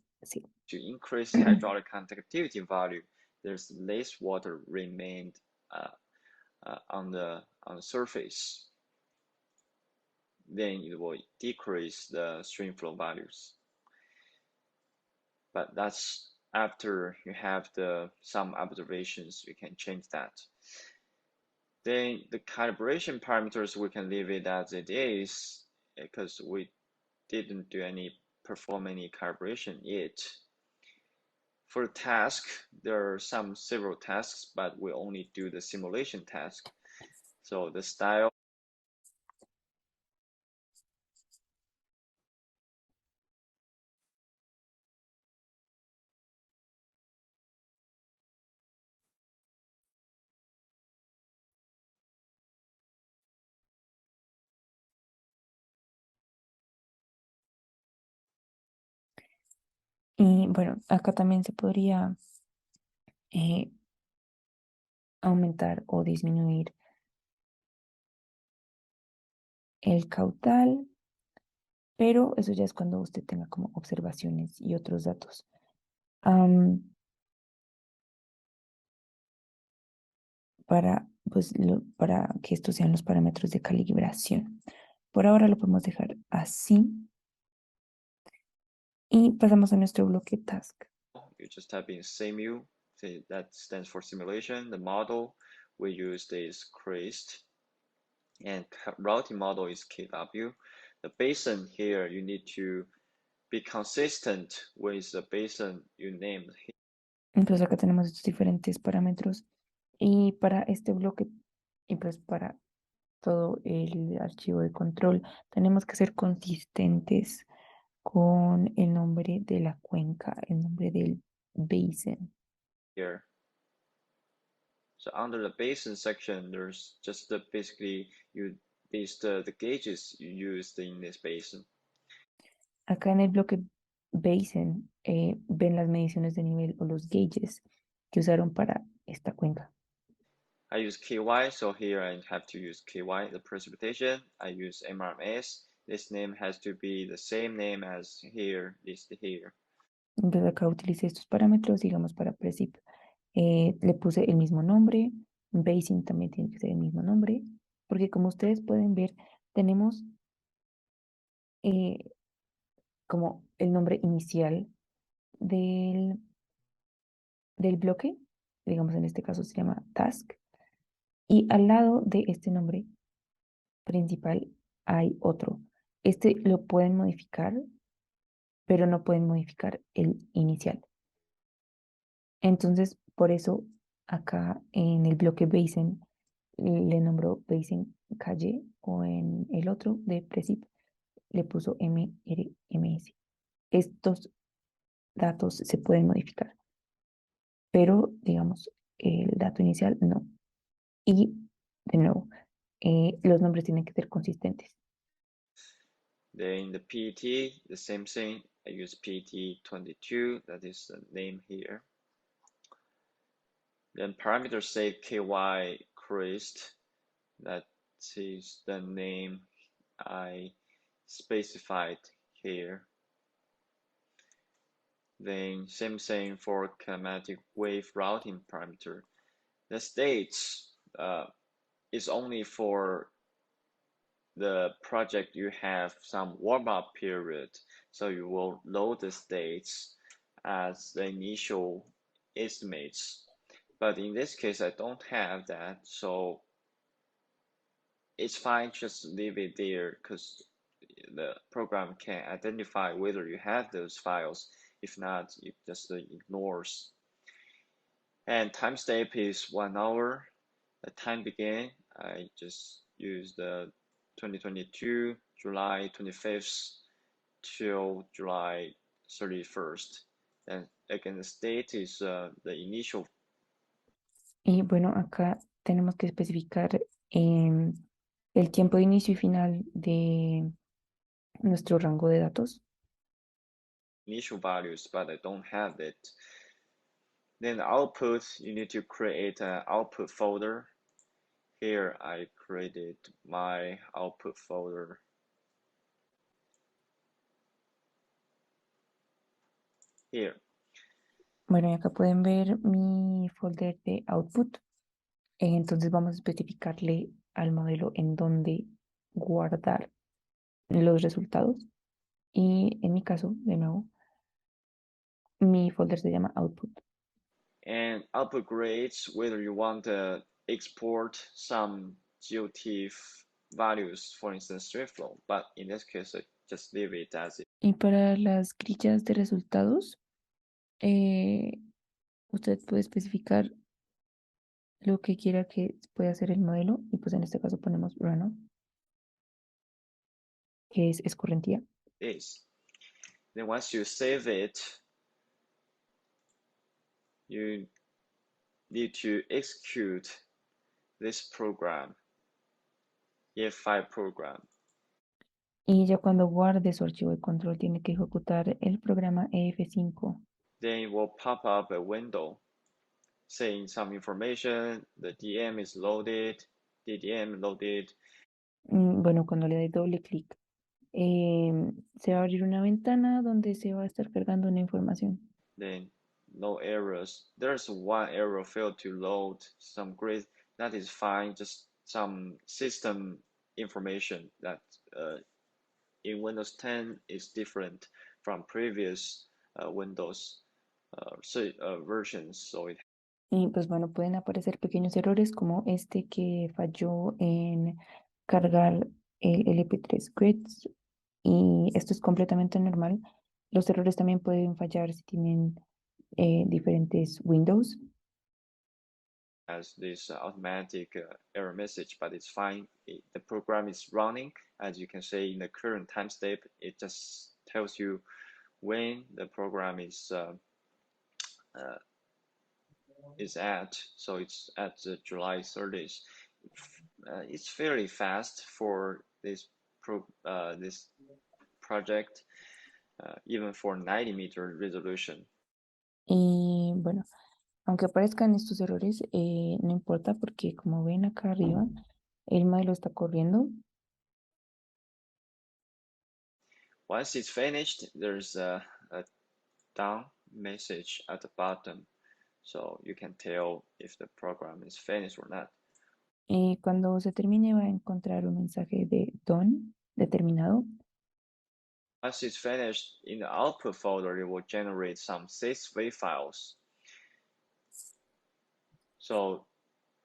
To increase the hydraulic conductivity value, there's less water remained on the surface. Then it will decrease the stream flow values. But that's after you have some observations, you can change that. Then the calibration parameters, we can leave it as it is because we didn't perform any calibration yet. For the task, there are several tasks, but we only do the simulation task. So the style Y bueno, acá también se podría aumentar o disminuir el caudal, pero eso ya es cuando usted tenga como observaciones y otros datos. Para que estos sean los parámetros de calibración. Por ahora lo podemos dejar así. Y pasamos a nuestro bloque task. you just type in SIMU, that stands for simulation. The model we use is CREST, and routing model is KW. The basin here, you need to be consistent with the basin you named here. Entonces acá tenemos estos diferentes parámetros y para este bloque y pues para todo el archivo de control tenemos que ser consistentes con el nombre de la cuenca, el nombre del basin. Here. So under the basin section, there's just basically the gauges you used in this basin. Acá en el bloque basin ven las mediciones de nivel o los gauges que usaron para esta cuenca. I use KY, so here I have to use KY, the precipitation. I use MRMS. This name has to be the same name as here, listed here. Entonces acá utilicé estos parámetros, digamos, para Precip. Le puse el mismo nombre, Basing también tiene que ser el mismo nombre, porque como ustedes pueden ver, tenemos como el nombre inicial del, del bloque, digamos en este caso se llama task, y al lado de este nombre principal hay otro. Este lo pueden modificar, pero no pueden modificar el inicial. Entonces, por eso acá en el bloque Basin le nombró Basin calle o en el otro de Precip le puso MRMS. Estos datos se pueden modificar, pero digamos, el dato inicial no. Y de nuevo, los nombres tienen que ser consistentes. Then the PET, the same thing. I use PET22, that is the name here. Then parameter save ky CREST, that is the name I specified here. Then same thing for kinematic wave routing parameter. The states is only for the project you have some warm-up period, so you will load the states as the initial estimates. But in this case, I don't have that, so it's fine, just leave it there because the program can identify whether you have those files. If not, it just ignores. And time step is 1 hour. The time began, I just use the 2022 July 25th till July 31st. And again, the state is the initial. Y bueno, acá tenemos que especificar el tiempo de inicio y final de nuestro rango de datos. Initial values, but I don't have it. Then the output, you need to create an output folder. Here I created my output folder. Here. Bueno, y acá pueden ver mi folder de output. Entonces vamos a especificarle al modelo en dónde guardar los resultados. Y en mi caso, de nuevo, mi folder se llama output. And output grades, whether you want to export some GeoTIFF values, for instance, SwiftFlow, but in this case, I just leave it as it. Y para las grillas de resultados, usted puede especificar lo que quiera que pueda hacer el modelo. Y pues en este caso ponemos runoff, que es escorrentía. Is. Then once you save it, you need to execute this program, EF5 program. Y ya cuando guarde su archivo de control, tiene que ejecutar el programa EF5. Then it will pop up a window saying some information, the DM is loaded, DDM loaded. Bueno, cuando le doy doble clic, se va a abrir una ventana donde se va a estar cargando una información. Then no errors. There's one error failed to load some grid. That is fine, just some system information that in Windows 10 is different from previous Windows versions. So it. Y pues bueno, pueden aparecer pequeños errores como este que falló en cargar el LP3 grids. Y esto es completamente normal. Los errores también pueden fallar si tienen diferentes Windows. As this automatic error message, but it's fine. The program is running. As you can see in the current time step, it just tells you when the program is at. So it's at July 30th. It's fairly fast for this this project, even for 90-meter resolution. Y bueno, Aunque aparezcan estos errores, no importa porque como ven acá arriba, el modelo está corriendo. Once it's finished, there's a done message at the bottom, so you can tell if the program is finished or not. Cuando se termine va a encontrar un mensaje de done determinado. Once it's finished, in the output folder, it will generate some CSV files. So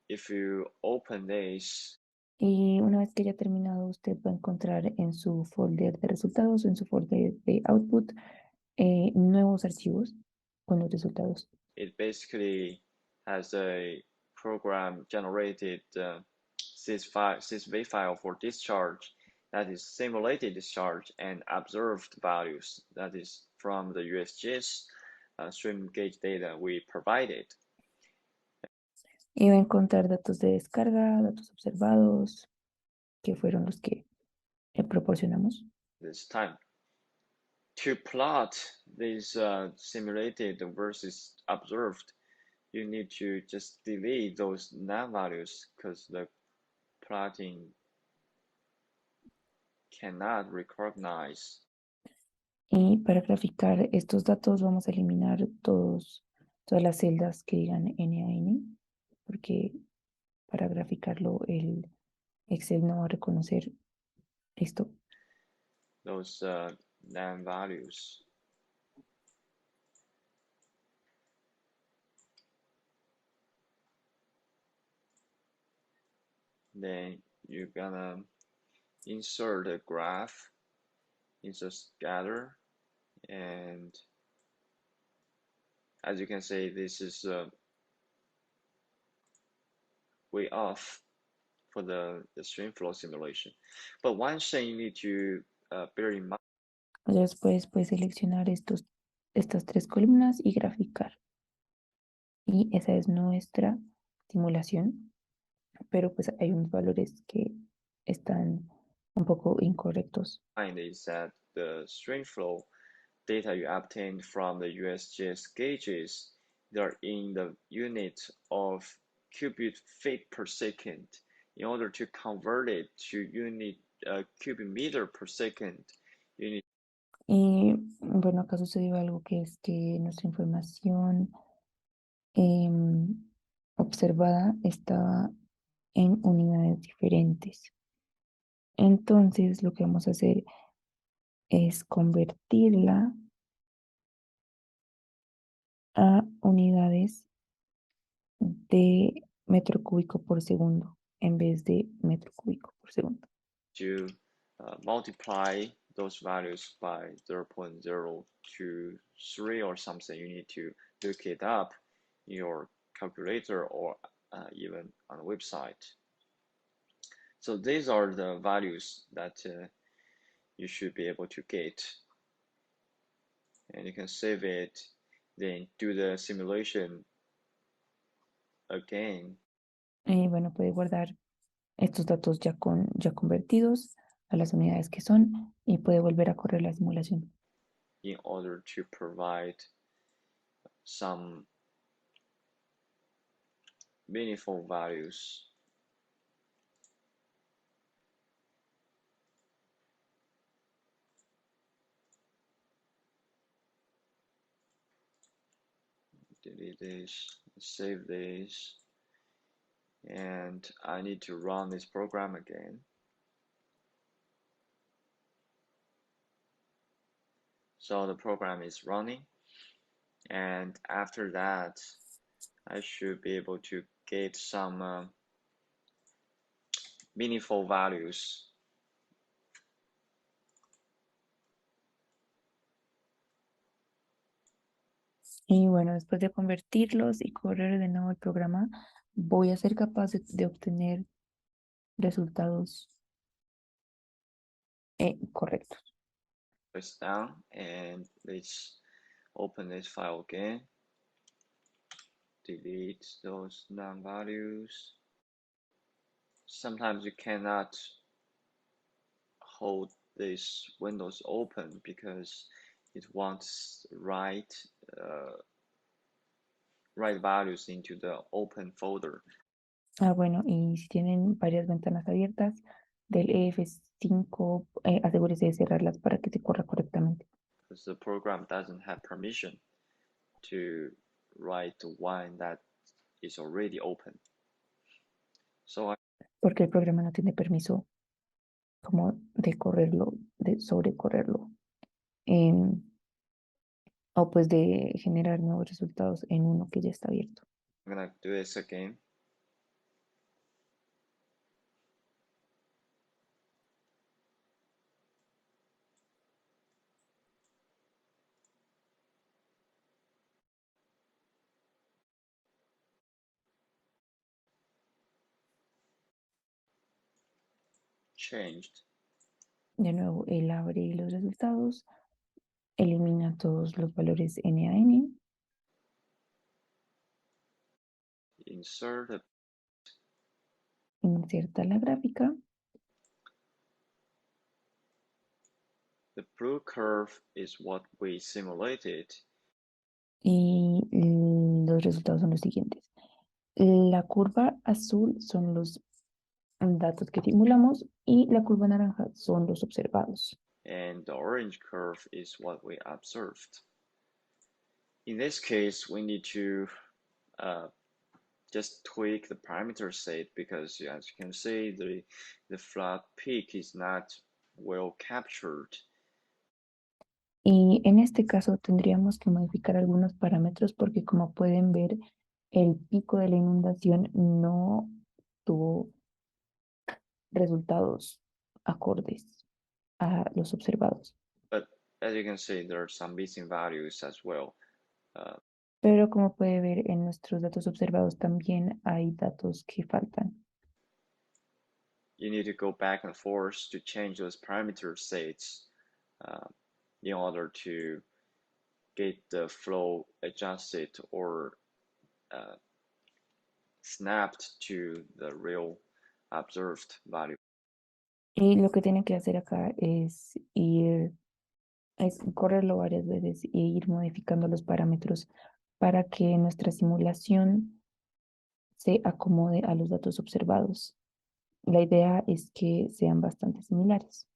if you open this, Y una vez que haya terminado, usted va a encontrar en su folder de resultados, en su folder de output, nuevos archivos con los resultados. it basically has a program generated CSV file for discharge that is simulated discharge and observed values that is from the Usjs stream gauge data we provided. Y va a encontrar datos de descarga, datos observados, que fueron los que proporcionamos. This time to plot this simulated versus observed, you need to just delete those non-values because the plotting cannot recognize. Y para graficar estos datos vamos a eliminar todas las celdas que digan NaN, porque para graficarlo el Excel no va a reconocer esto. Those non-values. Then you're gonna insert a graph, insert scatter, and as you can see, this is way off for the stream flow simulation. But one thing you need to bear in mind. Después puedes seleccionar estas tres columnas y graficar. Y esa es nuestra simulación, pero pues hay unos valores que están un poco incorrectos. Is that the stream flow data you obtained from the USGS gauges, they're in the unit of cubic feet per second. In order to convert it to unit cubic meter per second, you need. Y bueno, acá sucedió algo que es que nuestra información observada estaba en unidades diferentes. Entonces, lo que vamos a hacer es convertirla a unidades de metro cúbico por segundo en vez de metro cúbico por segundo. To multiply those values by 0.023 or something. You need to look it up in your calculator or even on the website. So these are the values that you should be able to get. And you can save it, then do the simulation again. Y bueno, puede guardar estos datos ya convertidos a las unidades que son y puede volver a correr la simulación. In order to provide some meaningful values. Delete this, save this, and I need to run this program again. So the program is running, and after that, I should be able to get some meaningful values. Y bueno, después de convertirlos y correr de nuevo el programa, voy a ser capaz de obtener resultados correctos. Press down and let's open this file again. Delete those non-values. Sometimes you cannot hold this windows open because it wants write write values into the open folder. Ah, bueno, y si tienen varias ventanas abiertas del EF5, asegúrese de cerrarlas para que se corra correctamente. Because the program doesn't have permission to write one that is already open. So Porque el programa no tiene permiso como de correrlo, de sobrecorrerlo, em, o pues de generar nuevos resultados en uno que ya está abierto. I'm gonna do this again. Changed. De nuevo, él abre los resultados, elimina todos los valores N a N, Insert inserta la gráfica. the blue curve is what we simulated. Y los resultados son los siguientes. La curva azul son los datos que simulamos y la curva naranja son los observados. And the orange curve is what we observed. In this case, we need to just tweak the parameter set because as you can see, the flat peak is not well captured. Y en este caso tendríamos que modificar algunos parámetros porque como pueden ver, el pico de la inundación no tuvo resultados acordes a los observados. But as you can see, there are some missing values as well. Pero como puede ver en nuestros datos observados también hay datos que faltan. You need to go back and forth to change those parameter sets in order to get the flow adjusted or snapped to the real observed value. Y lo que tienen que hacer acá es correrlo varias veces e ir modificando los parámetros para que nuestra simulación se acomode a los datos observados. La idea es que sean bastante similares.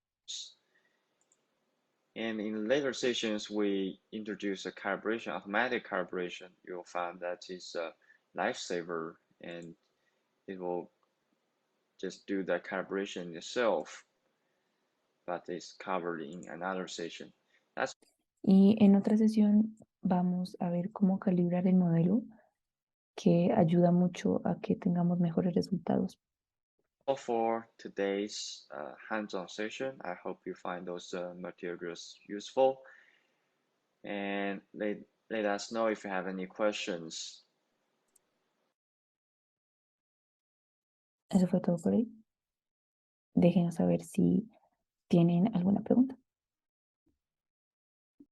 And in later sessions, we introduce a calibration, automatic calibration. You'll find that is a lifesaver and it will just do the calibration itself, but it's covered in another session. Y en otra sesión vamos a ver cómo calibrar el modelo, que ayuda mucho a que tengamos mejores resultados. All for today's hands-on session. I hope you find those materials useful. And let us know if you have any questions. Eso fue todo por hoy. Déjenos saber si tienen alguna pregunta.